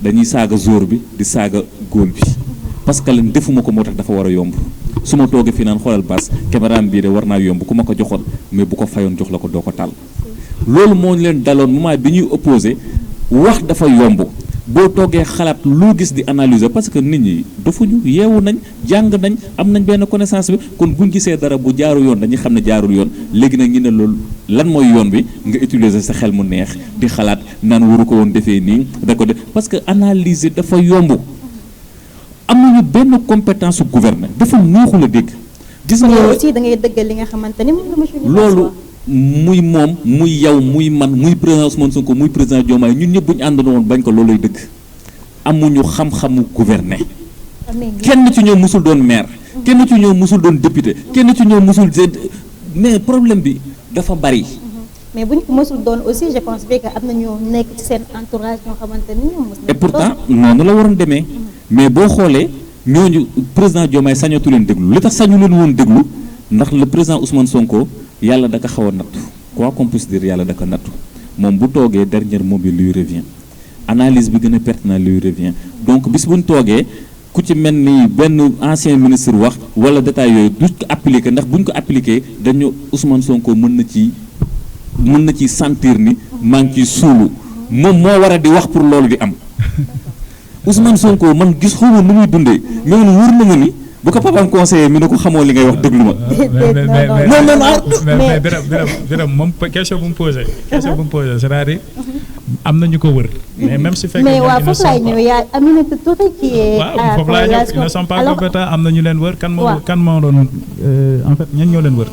S3: dañuy saaga jour bi di saaga góol bi parce que leen defuma ko moo tax dafa war a yomb su ma toogee fii naan xoolal baas caméraam bii de war naa yomb ku ma ko joxoon mais bu ko fayoon jox la ko doo ko tàll loolu moo leen daloon moment bi ñuy opposé wax dafa yomb boo toogee xalaat loo gis di analyser parce que nit ñi dafuñu yeewu nañ jàng nañ am nañ benn connaissance bi kon buñ gisee dara bu jaarul yoon dañuy xam ne jaarul yoon léegi nag ñu ne loolu lan mooy yoon bi nga utiliser sa xel mu neex di xalaat naan waru ko woon defee nii da ko def parce que analyser dafa yomb amuñu benn compétence su gouverner dafa neexu la dégg. gis nga
S1: aussi da ngay dëggal li nga xamante ni moom la monsieur
S3: loolu muy moom muy yow muy man muy président Ousmane Sonko muy président Diomaye ñun ñëpp bu ñu àndandoo woon bañ ko looluy dëgg amuñu xam-xamu gouverner. kenn ci ñoom musul doon maire. kenn ci ñoom musul doon député. kenn ci ñoom musul mais problème bi dafa bari.
S1: mais bu ñu ko mësul doon aussi je pense que am na ñoo nekk ci seen entourage ñoo xamante ni ñoom mos nañu
S3: et pourtant noonu la waroon demee mais boo xoolee ñooñu président Diomaye sañatu leen déglu li tax sañu leen woon déglu ndax le président Ousmane Sonko yàlla da ko xaw a nattu quoi qu'on puisse dire yàlla da ko nattu moom bu toogee dernier mot bi lui revient analyse bi gën a pertinent lui revient donc bis bu ñu toogee ku ci mel ni benn ancien ministre wax wala détail yooyu duñ ko appliquer ndax buñ ko appliquer dañu Ousmane Sonko mën na ci sentir ni maa ngi ciy suulu moom moo war a di wax pour loolu di am Ousmane Sonko man gis xawma nu muy dundee mais man wóor na ma ni bu ko papaam conseiller mi ne ko xamoo li ngay wax déglu ma.
S2: mais Birame moom question bu mu posé c'est-à-dire am na ñu ko wër. mais même si fekkee
S1: mais waaw foofu laay ñëw yaa Aminata Touré qui est
S2: waaw foofu laay ñëw ils ne sont pas compétents am na ñu leen wër kan moo doon en fait ñan ñoo leen wër.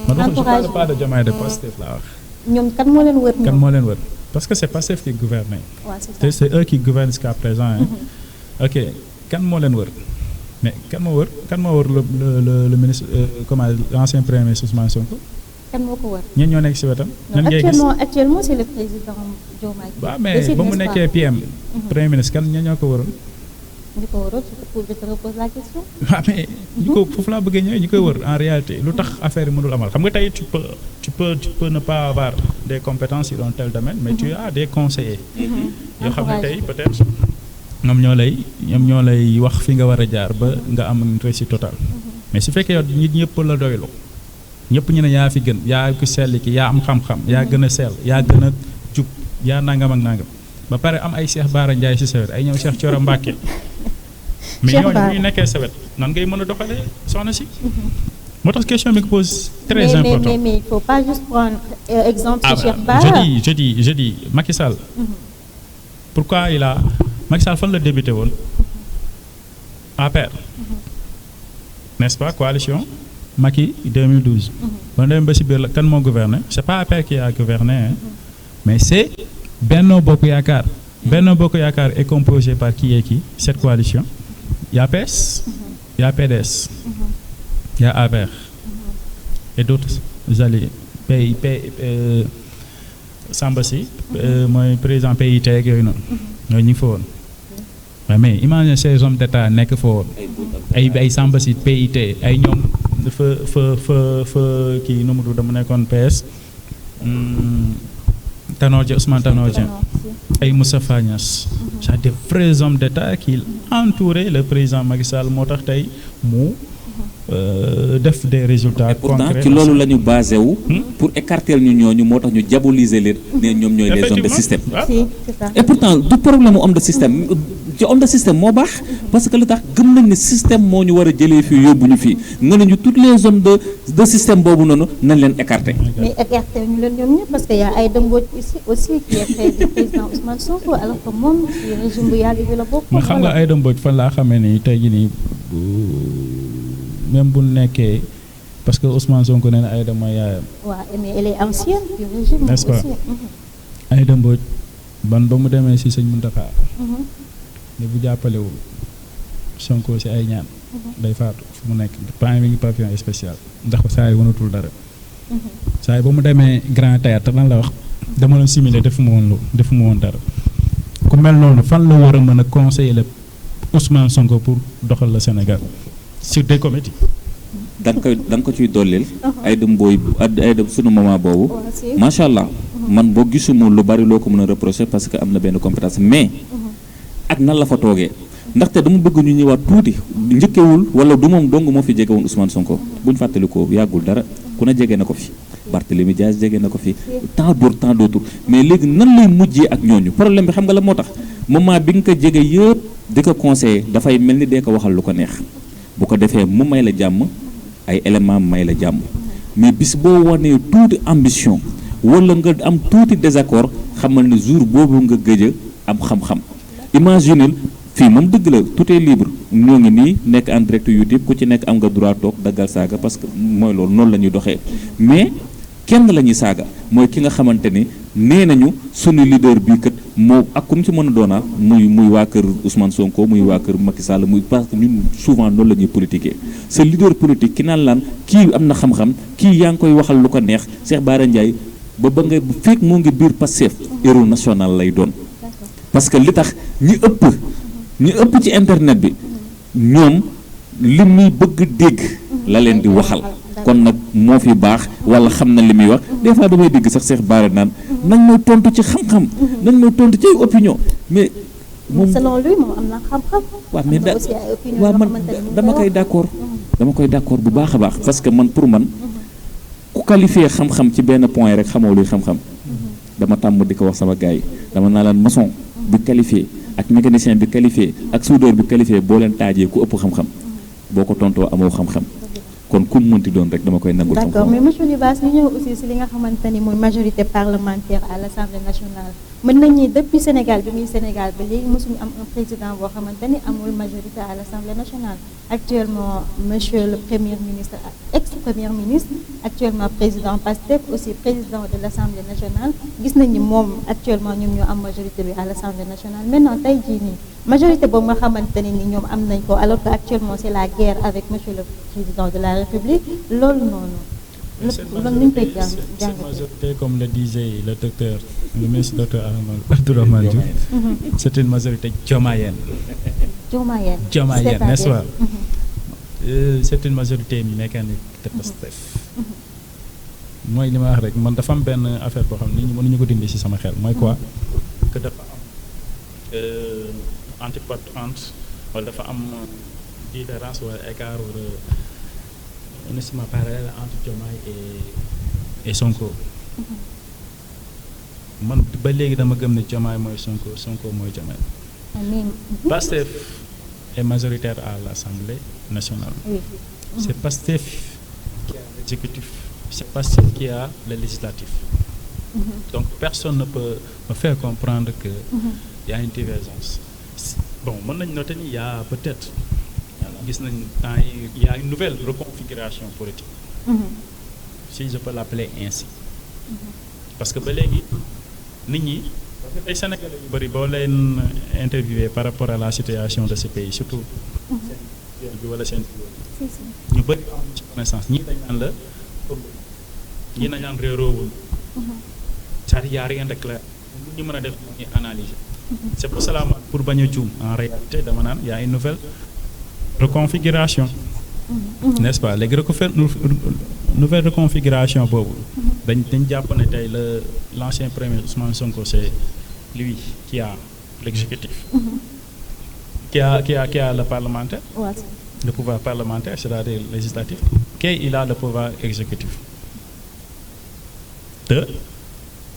S1: entourage
S2: pas de Diomaye de Pastef laa wax.
S1: ñoom kan moo leen wër.
S2: kan moo leen wër parce que c'est Pastef qui gouverne.
S1: waaw c'est
S2: eux qui gouvernent jusqu'à présent. Ok kan moo leen wër mais kan moo wër le ministre comment l'ancien premier ministre Ousmane Sonko.
S1: kan moo ko wër.
S2: ñenn ñoo nekk si wetam. ñan ngay gis
S1: actuellement c'est le président Diomaye.
S2: waaw mais ba mu nekkee PM. premier ministre kan ñan ñoo ko waroon.
S1: ñu ko waroon je te repose la question.
S2: waaw mais ñu ko foofu laa bëggee ñëwee ñu koy wër en réalité lu tax affaire yi mënul amal xam nga tey tu peux ne pas avoir des compétences dans tel domaine mais tu as des conseillers. yoo xam ne tey peut-être ñoom ñoo lay wax fi nga war a jaar ba nga am une réussite totale. mais su fekkee yow nit ñëpp la doylu ñëpp ñu ne yaa fi gën yaa ko sell ki yaa am xam-xam yaa gën a sell yaa gën a jub yaa nangam ak nangam ba pare am ay Cheikh Bara Ndiaye si sawet ay ñoom Cheikh Thioro Mbacké mais ñooñu bu ñu nekkee sawet nan ngay mën a doxalee soxna si. moo tax question bi nga pose très important
S1: mais il faut pas juste prendre exemple sur Cheikh Bara.
S2: je dis Macky Sall. pourquoi Macky Sall fan la débuté woon APR. n'est-ce pas coalition Macky 2012. ba dem ba si biir la kan moo gouverné c'est pas APR qui a gouverné mais c'est Benno Bokk Yaakaar. Benno Bokk Yaakaar est composé par qui et qui cette coalition. Il y a PS, il y a PDS, il y a APR et d'autres alliés. Samba Sy mooy président PIT ak yooyu noonu. ñooñu ñu ngi fa woon. mais imagine ces hommes d'État nekk fa woon. ay Samba Sy PIT ay ñoom fa kii nu mu tudd dama nekkoon PS. Ousmane Tanor Dieng ay Moustapha Niasse. c'est des vrais hommes d'État qui entouraient le président Macky Sall moo tax tey mu def des résultats concrets.
S3: Pourtant ci loolu la ñu basé wu. pour écarter ñu ñooñu moo tax ñu diaboliser leen. ne ñoom ñooy les hommes de système.
S1: Si, c'est ça.
S3: Et pourtant du problème homme de système ci homme de système moo baax. parce que lu tax gëm nañ ne système moo ñu war a jëlee fii yóbbu ñu fii nga ne ñu tous les hommes de système boobu noonu nañ leen écarter.
S1: mais écarter ñu leen ñoom ñëpp parce que y a Aïda Mbodj ici aussi qui est près du président Ousmane Sonko alors que moom ci régime bu yàgg bi la bokk.
S2: ma xam nga Aïda Mbodj fan laa xamee ni tey jii nii même bu nekkee parce que Ousmane Sonko nee na Aïda mooy yaayam.
S1: waaw mais elle est ancienne du régime.
S2: n'est-ce pas Aïda Mbodj ba mu demee si sëñ Mountakha. ne bu jàppalewul Sonko si ay ñaan. day faatu fu mu nekk temps mi ngi pavillon spécial ndax saa yi mënatul dara. saa yi ba mu demee Grand Théâtre lan la wax dama doon simuler defuma woon dara ku mel noonu fan la war a mën a conseiller le Ousmane Sonko pour doxal le Sénégal sur des comédies.
S3: da nga ko ciy dolleel. Aïda Mbodj Aïda sunu moment boobu. macha allah man boo gisuma lu bari loo ko mën a reprocher parce que am na benn compétence mais. ak nan la fa toogee ndaxte dama bëgg ñu ñëwaat tuuti njëkkewul wala du moom dong moo fi jege woon Ousmane Sonko buñ fàttali ko yàggul dara ku ne jege na ko fi Barthélémy Dias jege na ko fi tant d'autres mais léegi nan lay mujjee ak ñooñu problème bi xam nga la moo tax moment bi nga ko jege yëpp di ko conseiller dafay mel ni dee ko waxal lu ko neex bu ko defee mu may la jàmm ay éléments may la jàmm mais bis boo wanee tuuti ambition wala nga am tuuti désaccord xamal ne jour boobu nga gëj a am xam-xam. imaginez fii moom dëgg la tout est libre ñoo ngi nii nekk en direct YouTube ku ci nekk am nga droit toog daggal saaga parce que mooy loolu noonu la ñuy doxee mais kenn la ñuy saaga mooy ki nga xamante ni nee nañu sunu leader bii kat moo ak comme ci mën a doonaa muy waa kër Ousmane Sonko muy waa kër Macky Sall muy parce que ñun souvent noonu la ñuy politiquer sa leader politique ki naan laan kii am na xam-xam kii yaa ngi koy waxal lu ko neex Cheikh Bara Ndiaye ba nga fekk moo ngi biir Pastef héros national lay doon. parce que li tax ñi ëpp ci internet bi ñoom li muy bëgg dégg la leen di waxal kon nag moo fi baax wala xam na li muy wax des fois damay dégg sax Cheikh Bara naan nañ may tontu ci xam-xam nañ may tontu ci opinion mais moom
S1: selon lui moom am na xam-xam.
S3: waaw mais waaw man dama koy d'accord bu baax a baax parce que man pour man ku qualifié xam-xam ci benn point rek xamoo luy xam-xam dama tàmm di ko wax sama gars yi dama naa laan maçon bi qualifié ak mécanicien bi qualifié ak soudeur bi qualifié boo leen taajee ku ëpp xam-xam boo ko tontoo amoo xam-xam kon ku mu mënti doon rek dama koy nangul xam-xam.
S1: d'accord mais monsieur Libasse ñu ñëw aussi si li nga xamante ni mooy majorité parlementaire à l'Assemblée nationale mën nañ ni depuis Sénégal bi muy Sénégal ba léegi mosuñu am un président boo xamante ni amul majorité à l'Assemblée nationale actuellement monsieur le premier ministre ex-premier ministre actuellement président Pastef aussi président de l'Assemblée nationale gis nañ ni moom actuellement ñoom ñoo am majorité bi à l'Assemblée nationale maintenant tey jii nii majorité boobu nga xamante ne ni ñoom am nañ ko alors que actuellement c'est la guerre avec monsieur le président de la République loolu noonu. loolu ni ñu koy
S2: cette majorité comme le disait le docteur le ministre docteur Abdourahmane Diouf c'est une majorité diomayenne. Diomayenne n'est-ce pas? C'est une majorité mécanique de Pastef. mooy li ma wax rek man dafa am benn affaire boo xam ne nit ñi mënuñu ko dindi ci sama xel mooy quoi que dafa am antipode entre wala dafa am différence wala écart wala un estimation parallèle entre Diomaye et Sonko. man ba léegi dama gëm ne Diomaye mooy Sonko Sonko mooy Diomaye.
S1: amiin.
S2: Pastef est majoritaire à l'Assemblée nationale.
S1: Oui.
S2: C'est Pastef qui a l'exécutif, c'est Pastef qui a le législatif. Donc personne ne peut me faire comprendre que il y a une divergence. Bon, mën nañ noter ni il y a peut-être gis nañ temps yi il y a une nouvelle reconfiguration politique. Si je peux l'appeler ainsi. Parce que ba léegi nit ñi ay Sénégalais yu bëri boo leen interviewé par rapport à la situation de ce pays surtout seen bi wala seen ñu bëri am ci connaissance ñii dañ naan la ñii dañ naan réeroowul c'est-à-dire y a rien de clair lu ñu mën a def ñu analyser c'est pour cela pour bañ a juum en réalité dama naan y a une nouvelle reconfiguration n'est-ce pas léegi nouvelle reconfiguration boobu dañ jàpp ne tey l'ancien premier Ousmane Sonko c'est lui qui a l'exécutif qui a le parlementaire le pouvoir parlementaire c'est-à-dire législatif il a le pouvoir exécutif te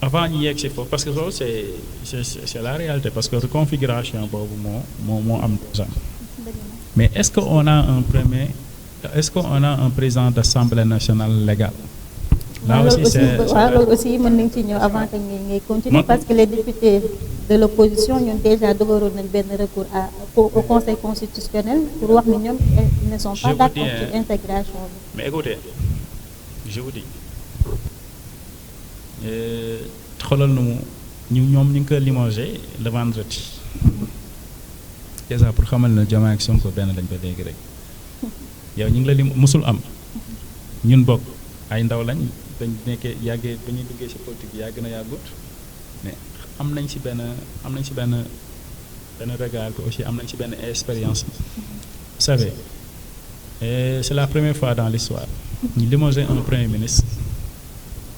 S2: avant ñu yegg si foofu parce que loolu c'est la réalité parce que reconfiguration boobu moo am déjà mais est-ce qu'on a un président d'Assemblée nationale légal? Là aussi c'est
S1: loolu aussi mën nañ ci ñëw avant que ngay continuer parce que les députés de l'opposition ñun déjà dugaloon nañ benn recours au Conseil constitutionnel pour wax ni ñoom ils ne sont pas d'accord ci intégration bi.
S2: Mais écoutez, je vous dis xoolal nu ñoom ñu ngi ko limogé le vendredi déjà pour xamal na Diomaye ak Sonko benn lañ ba léegi rek yow ñu ngi la lim musul am ñun bokk ay ndaw lañ dañ nekkee yàggee ba ñuy duggee ci politique yàgg na yàggut mais am nañ ci benn regard que aussi am nañ ci benn expérience. Vous savez c'est la première fois dans l'histoire ñu limogé un premier ministre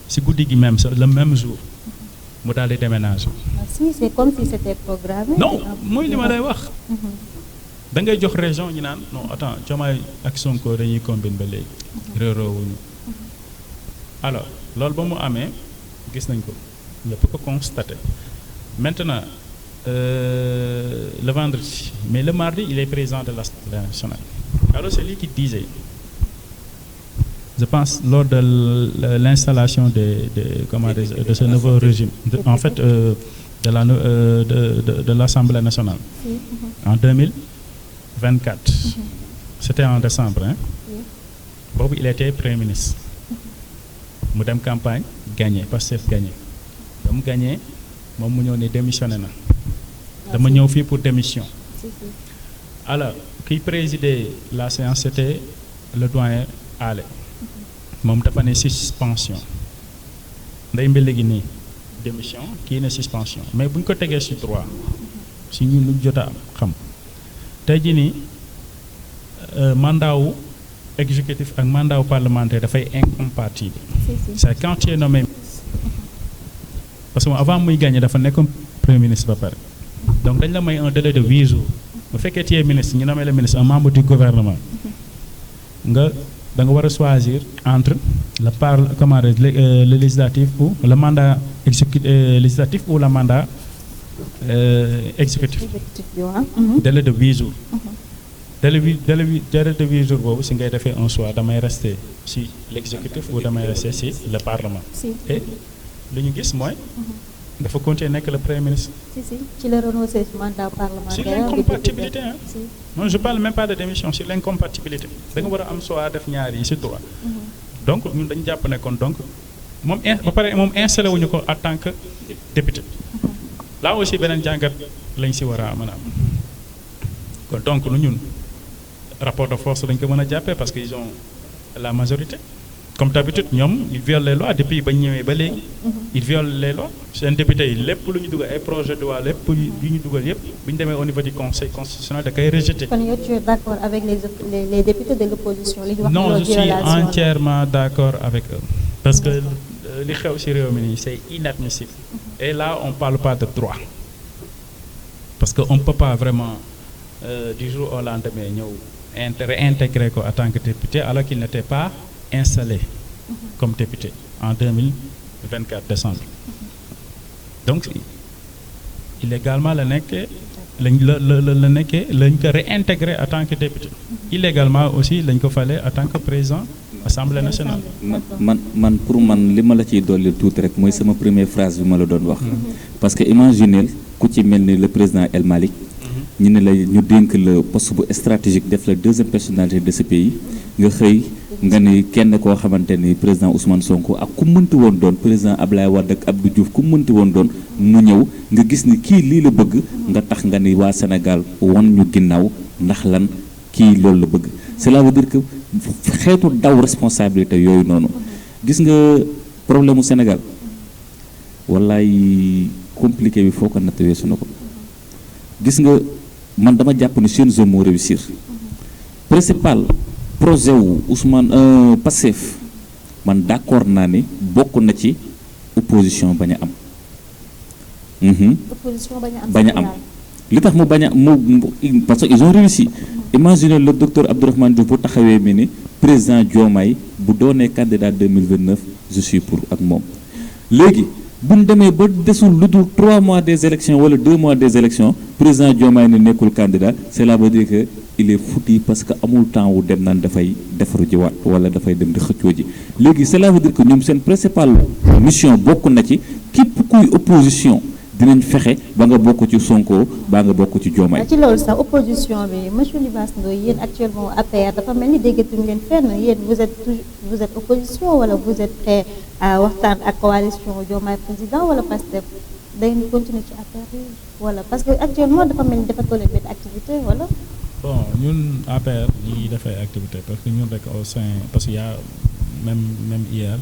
S2: ci guddi gi même le même jour mu daal di déménager.
S1: Si c'est comme si c'était programmé.
S2: Non mooy li ma lay wax. da ngay jox région ñu naan non attends Diomaye ak Sonko dañuy combine ba léegi. réeroowuñu alors loolu ba mu amee gis nañ ko ñëpp ko constaté maintenant le vendredi mais le mardi il est président de l'Assemblée nationale alors c'est lui qui disait je pense lors de l'installation de ce nouveau régime en fait de l'Assemblée nationale en 2024 c'était en décembre boobu il était premier ministre mu dem campagne gagné Pastef gagné ba mu gagné moom mu ñëw ne démissionné na dama ñëw fii pour démission alors qui présidait la séance c'était le doyen Alé moom dafa ne suspension nday mbili gi nii démission kii ne suspension mais bu ñu ko tegee ci droit si ñun lu jot a xam tey jii nii mandat wu exécutif ak mandat wu parlementaire dafay incompatible. C'est quand tu es nommé parce que avant muy gagner dafa nekk premier ministre ba pare donc dañ la may un délai de 8 jours bu fekkee tu es ministre ñu nommé le ministre un membre du gouvernement da nga war a choisir entre le législatif ou le mandat législatif ou le mandat exécutif. Délai de 8 jours. Délai de 8 jours boobu si ngay defee un choix damay rester si l'exécutif ou damay rester si le parlement. Et lu ñu gis mooy dafa continuer nekk le premier ministre.
S1: ci la renoncer mandat parlementaire.
S2: Sur l'incompatibilité non je parle même pas de démission sur l'incompatibilité da nga war a am choix def ñaar yi si droit. Donc ñun dañu jàpp ne kon donc moom ba pare moom installé wuñu ko en tant que député. Là aussi beneen jàngat lañ si war a mën a am donc lu ñun rapport de force dañ ko mën a jàppee parce que ils ont la majorité comme d'habitude ñoom ils violent les lois depuis ba ñëwee ba léegi ils violent les lois seen député yi lépp lu ñu dugal ay projet de loi lépp yu ñu dugal yëpp bu ñu demee au niveau du conseil constitutionnel da koy rejeté.
S1: kon yow tu es d'accord avec les députés de l'opposition li ñu wax.
S2: Non, je suis entièrement d'accord avec eux parce que li xew ci réew mi nii c'est inadmissible et là on parle pas de droit parce que on peut pas vraiment du jour au lendemain ñëw réintégrer ko en tant que député alors qu'il n'était pas installé comme député en 2024 décembre donc illégalement la nekkee la nekkee lañ ko réintégrer en tant que député illégalement aussi lañ ko falee en tant que président assemblée nationale.
S3: man pour man li ma la ciy dolli tuuti rek mooy sama première phrase bi ma la doon wax parce que imaginez ku ci mel ni le président El Malick ñu ne la ñu dénk la poste bu stratégique def la deuxième personnalité de ce pays nga xëy nga ni kenn koo xamante ni président Ousmane Sonko ak ku mënti woon doon président Ablaye Wade ak Abdou Diouf ku mënti woon doon mu ñëw nga gis ni kii lii la bëgg nga tax nga ni waa Sénégal won ñu ginnaaw ndax lan kii loolu la bëgg cela veut dire que xeetu daw responsabilité yooyu noonu gis nga problème mu Sénégal wallaay compliqué bi foo ko natt weesu na ko gis nga man dama jàpp ni seen zone moo réussir principal projet wu Ousmane Pastef man d'accord naa ni bokk na ci opposition bañ a am.
S1: opposition
S3: bañ a am li tax mu bañ a mu parce que ils ont réussi. Imaginez le docteur Abdourahmane Diouf bu taxawee mi ni président Diomaye bu doonee candidat 2029 je suis pour ak moom léegi bu ñu demee ba desul lu dul 3 mois des élections wala 2 mois des élections président Diomaye ne nekkul candidat cela veut dire que il est foutu parce que amul temps wu dem naan dafay defaru jiwaat wala dafay dem di xëccoo ji léegi cela veut dire que ñoom seen principale mission bokk na ci képp kuy opposition dinañ fexe ba nga bokk ci Sonko ba nga bokk ci Diomaye.
S1: ci loolu sax opposition bi monsieur Libasse Ndoye yéen actuellement APR dafa mel ni déggatuñu leen fenn yéen vous êtes opposition wala vous êtes prêt à waxtaan ak coalition Diomaye président wala Pastef da ngeen continuer ci APR yi wala parce que actuellement dafa mel ni dafa toll benn activité wala.
S2: bon ñun APR ñi ngi def ay activité parce que ñun rek au sein parce que y a même hier.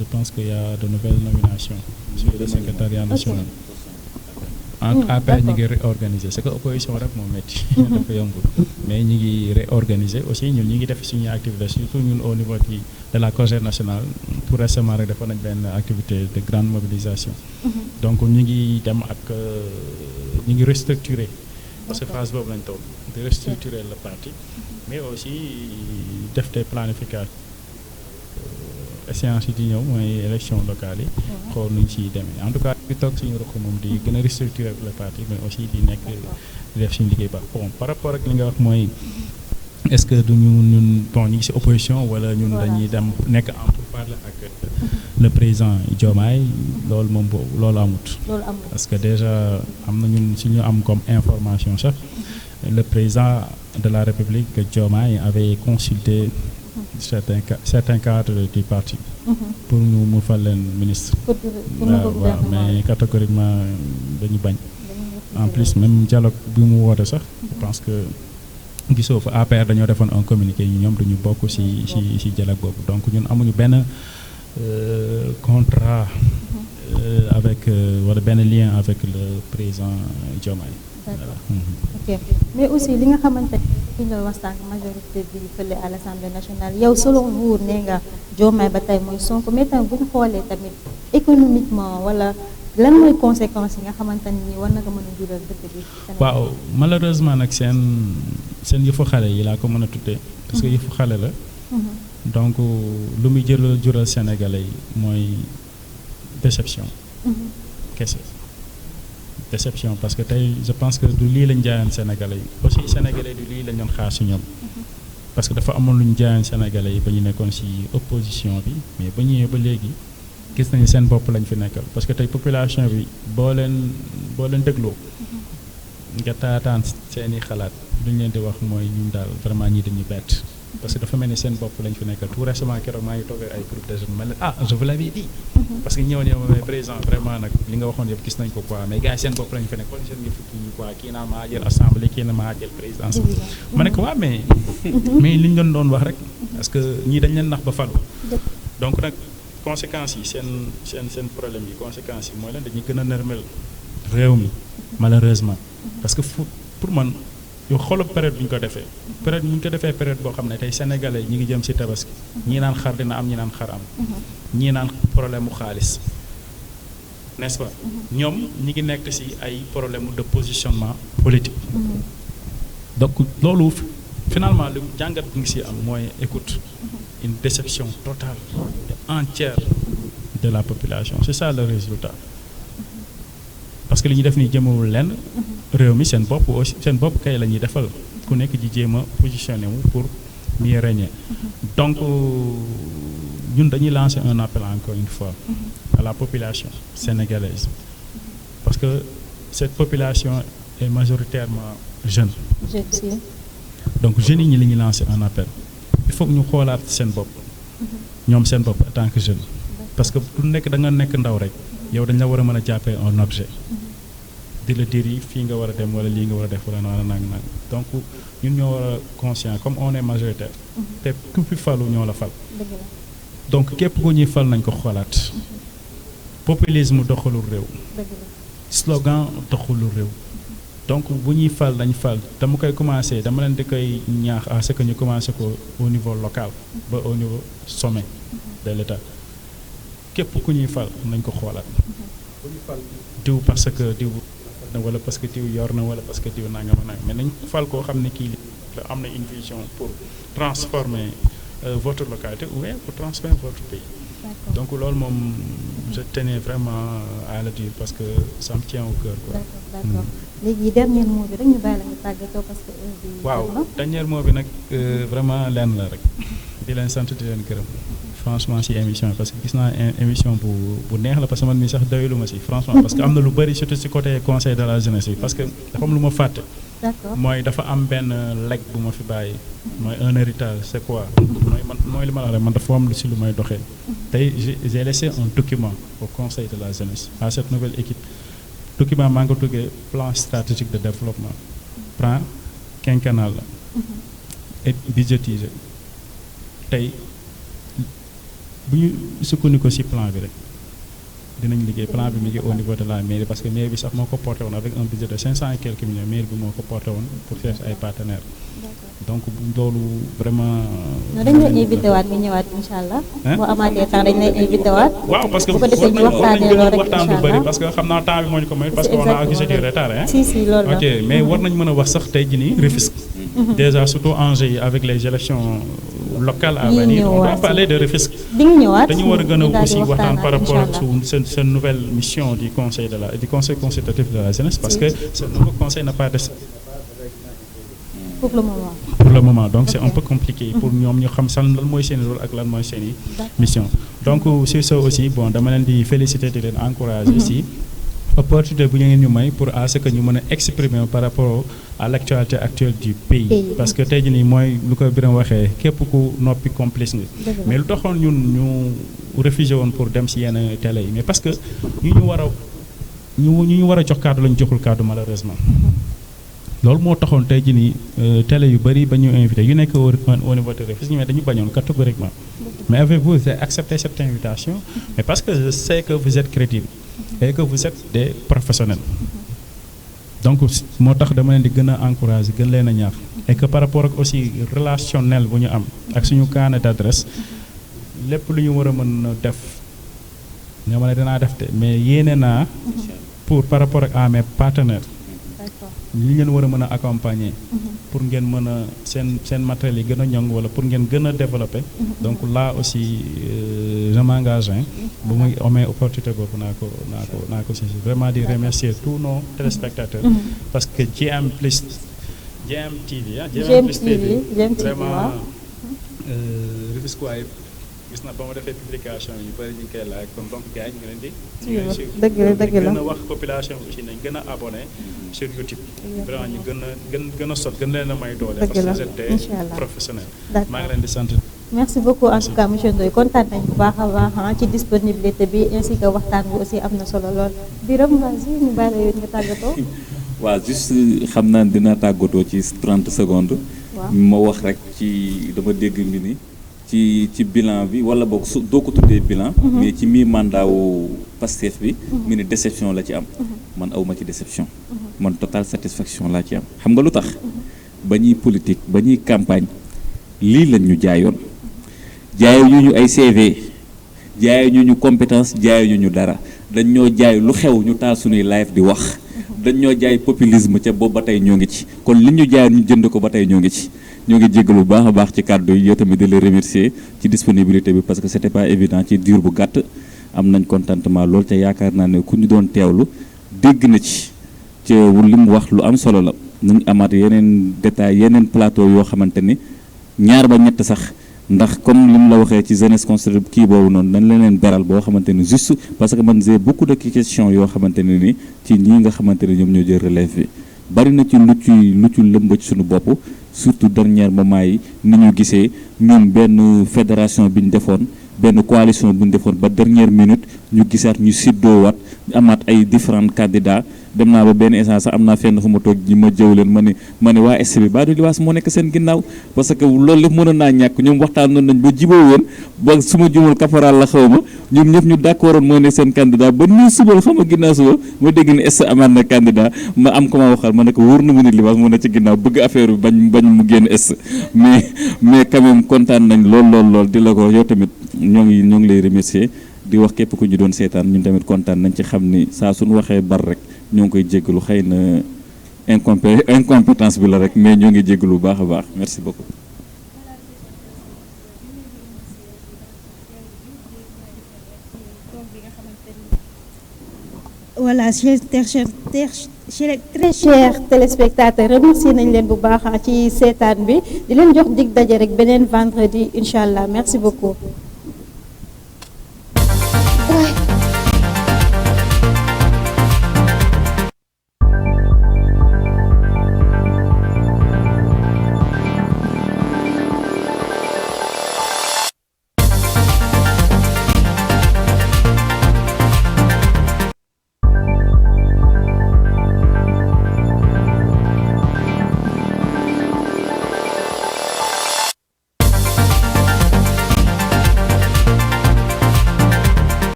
S2: Je pense qu'il y a de nouvelles nominations sur le secrétariat national. En APR ñu ngi réorganiser c'est que opposition rek moo métti. dafa yombul mais ñu ngi réorganiser aussi ñun ñu ngi def suñuy activité surtout ñun au niveau de la COJER nationale tout récemment rek defoon nañ benn activité de grande mobilisation. donc ñu ngi dem ak ñu ngi restructurer parce que phase boobu lañ toog de restructurer le parti mais aussi def des planifications. échéance yi di ñëw mooy élection locale yi xool nuñ ciy demee en tout cas di toog suñu roq moom di gën a restructurer le parti mais aussi di nekk di def suñu liggéey baax bon par rapport ak li nga wax mooy est-ce que du ñun bon ñu ngi ci opposition wala ñun dañuy dem nekk en pourparlers ak le président Diomaye loolu moom boobu loolu amut parce que déjà am na ñun si ñu am comme information sax le président de la République Diomaye avait consulté certains cadres du parti pour ñu mu fal leen ministre waaw mais catégoriquement dañu bañ en plus même dialogue bi mu woote sax je pense que gisoo fa APR dañoo defoon un communiqué ñu ñoom duñu bokk ci dialogue boobu donc ñun amuñu benn contrat avec wala benn lien avec le président Diomaye.
S1: ok mais aussi li nga xamante ni ñu wax sànq majorité bi fële à l'Assemblée nationale yow selon vous nee nga Diomaye ba tey mooy Sonko mais tamit bu ñu xoolee tamit économiquement wala lan mooy conséquences yi nga xamante ni war na ko mën a jural dëkk bi.
S2: waaw malheureusement nag seen yëfu xale yi laa ko mën a tuddee. parce que yëfu xale la. donc lu muy jural Sénégalais yi mooy déception. kese. déception parce que tey je pense que du lii lañ jaayoon Sénégalais yi aussi Sénégalais du lii lañ doon xaar ci ñoom parce que dafa amoon lu ñu jaayoon Sénégalais yi ba ñu nekkoon ci opposition bi mais ba ñëwee ba léegi gis nañu seen bopp lañ fi nekkal parce que tey population bi boo leen dégloo nga taataan seeni xalaat lu ñu leen di wax mooy ñun daal vraiment ñii dañuy bett parce que dafa mel ni seen bopp lañ fi nekkal tout récemment keroog maa ngi toog ay groupe de jeunes ma leen je vous l'avais dit parce que ñëw mais président vraiment nag li nga waxoon yëpp gis nañ ko quoi mais gars yi seen bopp lañ fi nekk kon seen ngi fukki ñi quoi kii naa maa jël assemblée kii na maa jël présidence ma ne ko waa mais li ñu doon wax rek parce que ñii dañ leen nax ba falu donc nag conséquences yi seen problème yi conséquences yi mooy lan dañuy gën a nërmel réew mi malheureusement parce que pour man yow xoolal période bi ñu ko defee période boo xam ne tey sénégalais ñi ngi jëm ci tabaski ñii naan xar dina am ñi naan xar am ñii naan problème mu xaalis n'est-ce pas ñoom ñi ngi nekk ci ay problème de positionnement politique donc loolu finalement lu jàngat bi ngi ci am mooy écoute une déception totale et entière de la population c'est ça le résultat parce que li ñu def nii jëmawul lenn réew mi seen bopp aussi seen bopp kay la ñuy defal ku nekk di jéem a positionné wu pour mieux régner donc ñun dañuy lancer un appel encore une fois à la population sénégalaise parce que cette population est majoritairement jeune donc jeunes yi ñi la ñuy lancer un appel il faut que ñu xoolaat seen bopp ñoom seen bopp en tant que jeune parce que du nekk da nga nekk ndaw rek yow dañ la war a mën a jàppee un objet di la dire yi fii nga war a dem wala lii nga war a def wala nang donc ñun ñoo war a conscient comme on est majoritaire te ku fi falu ñoo la fal donc képp ku ñuy fal nañ ko xoolaat populisme doxalul réew slogan doxalul réew donc bu ñuy fal dañ fal dama koy commencé dama leen di koy ñaax à ce que ñu commencé ko au niveau local ba au niveau sommet de l'État képp ku ñuy fal nañ ko xoolaat bu ñu fal diw parce que diw wala parce que diw yor na wala parce que diw nangam mais nañ fal koo xam ne kii am na une vision pour transformer votre localité ou bien pour transformer votre pays donc loolu moom je tenais vraiment à le dire parce que ça me tient au cœur quoi.
S1: D'accord. léegi dernier mot bi rek ñu bàyyi la nga tàggatoo parce que
S2: waaw dernier mot bi nag vraiment lenn la rek di leen sant di leen gërëm franchement ci émission parce que gis naa émission bu neex la parce que man mii sax doylu ma ci franchement parce que am na lu bari surtout ci côté conseil de la jeunesse bi parce que dafa am lu ma fàtte mooy dafa am benn leg bu ma fi bàyyi mooy un héritage c'est quoi mooy li ma la rek man dafa am lu ci lu may doxee tey j'ai laissé un document au conseil de la jeunesse à cette nouvelle équipe document maa ngi ko tuddee plan stratégique de développement plan quinquennal la et budgétisé tey bu ñu sukkandiku ci plan bi rek dinañ liggéey plan bi mi ngi au niveau de la mairie parce que mairie bi sax moo ko porté woon avec un budget de 500 et quelques millions mairie bi moo ko porté woon pour faire ay partenaires donc loolu vraiment.
S1: non dañ lay invité waat nga ñëwaat incha allah. boo amaatee temps dañ lay invité waat.
S2: waaw parce que
S1: bu ko defee ñu waxtaanee loolu rek
S2: waxtaan bu bëri parce que xam naa temps bi moo ñu ko may parce que on a accusé du retard hein.
S1: si loolu la
S2: ok mais war nañ mën a wax sax tey jii nii Rufisque. déjà surtout enjeux yi avec les élections locales à venir on va parler de Rufisque.
S1: di nga ñëwaat
S2: dañu war a gën a aussi waxtaan par rapport ak seen nouvelle mission du conseil consultatif de la jeunesse parce que ce nouveau conseil n'a pas de. pour le moment donc c'est un peu compliqué pour ñoom ñu xam san lan mooy seen rôle ak lan mooy seen mission donc sur ce aussi bon dama leen di féliciter di leen encourager si opportunité bu ñu ngeen ñu may pour à ce que ñu mën a exprimer par rapport à l'actualité actuelle du pays parce que tey jii nii mooy lu ko Birame waxee képp ku noppi complice nga mais lu taxoon ñun ñu réfugié woon pour dem si yenn télé yi mais parce que ñu war a jox kàddu lañu joxul kàddu malheureusement loolu moo taxoon tey jii nii télé yu bëri ba ñu invité yu nekk au niveau de Rufisque mais dañu bañoon catégoriquement mais avez-vous accepté cette invitation mais parce que je sais que vous êtes crédible et que vous êtes des professionnels donc moo tax dama leen di gën a encourager gën leen a ñaax et que par rapport ak aussi relationnel bu ñu am ak suñu carnet d'adresse lépp lu ñu war a mën a def nga ma ne danaa def te mais yéene naa pour par rapport ak à mes partenaires li ngeen war a mën a accompagner pour ngeen mën a seen matériel yi gën a ñoŋ wala pour ngeen gën a développer donc là aussi je m'engage bu muy amee opportunité boobu naa ko si vraiment di remercier tous nos téléspectateurs parce que GM TV vraiment Rufisquois gis na ba ma defee publication yu bëri ñu ngi koy laaj kon donc gars yi ñu ngi leen di.
S1: dëgg la dëgg la
S2: gën a wax population bi aussi nañ gën a abonné sur YouTube. vraiment ñu gën a sot gën leen a may doole. parce que vous êtes des professionnels. maa ngi leen di sant.
S1: merci beaucoup en tout cas monsieur Ndoye kontaan nañ bu baax a baax ci disponibilité bi ainsi que waxtaan bi aussi am na solo lool. Birame vas-y ñu bàyyi la yow nga tàggatoo.
S3: waaw juste xam naa dinaa tàggatoo ci 30 secondes.
S1: waaw
S3: ma wax rek ci dama dégg mi ni ci bilan bi wala boog su doo ko tuddee bilan. mais ci mi mandat wu Pastef bi. mi ni déception la ci am. man awma ci déception. man total satisfaction laa ci am xam nga lu tax. ba ñuy politique ba ñuy campagne lii lañ ñu jaayoon. jaayu ñu ay CV jaayu ñu compétence jaayu ñu dara dañ ñoo jaay lu xew ñu taal suñuy live di wax dañ ñoo jaay populisme ca boobu ba tey ñoo ngi ci kon li ñu jaay ñu jënd ko ba tey ñoo ngi ci ñoo ngi jéggalu bu baax a baax ci kàddu yi yow tamit di la remercier ci disponibilité bi parce que c'était pas évident ci diir bu gàtt am nañ contentement lool te yaakaar naa ne ku ñu doon teewlu dégg na ci li mu wax lu am solo la nañ amaat yeneen détail yeneen plateau yoo xamante ni ñaar ba ñett sax ndax comme li mu la waxee ci jeunesse construire kii boobu noonu dañ leen beral boo xamante ni juste parce que man j'ai beaucoup de questions yoo xamante ne ni ci ñii nga xamante ne ñoom ñoo jël relève bi bari na ci lu ci lëmba ci suñu bopp surtout dernier moment yi ni ñu gisee ñun benn fédération bi ñu defoon benn coalition bu ñu defoon ba dernière minute ñu gisaat ñu siddoowaat amaat ay différents candidats dem naa ba benn instant sax am naa fenn fu ma toog ji ma jëw leen ma ne waa est bi baa du liwaas moo nekk seen ginnaaw parce que loolu lépp mënoon naa ñàkk ñoom waxtaanoon nañ ba jiboo woon ba su ma jumul caporal la xaw ma ñoom ñëpp ñu d'accordoon moo nekk seen candidat ba nii subal xam nga ginnaaw suba ma dégg ne est amaat na candidat ma am ko ma waxal ma ne ko wóor na mu ne liwaas moo nekk ci ginnaaw bëgg affaire bi bañ mu génn est mais quand même kontaan nañ lool di la ko yow tamit ñoo ngi lay remercier di wax képp ku ñu doon seetaan ñun tamit kontaan nañ ci xam ni saa suñu waxee bar rek ñoo ngi koy jéggalu xëy na incompétence bi la rek mais ñoo ngi jéggalu bu baax a baax merci beaucoup.
S1: voilà très chers téléspectateurs remercier nañ leen bu baax ci seetaan bi di leen jox dig daje rek beneen vendredi incha allah merci beaucoup.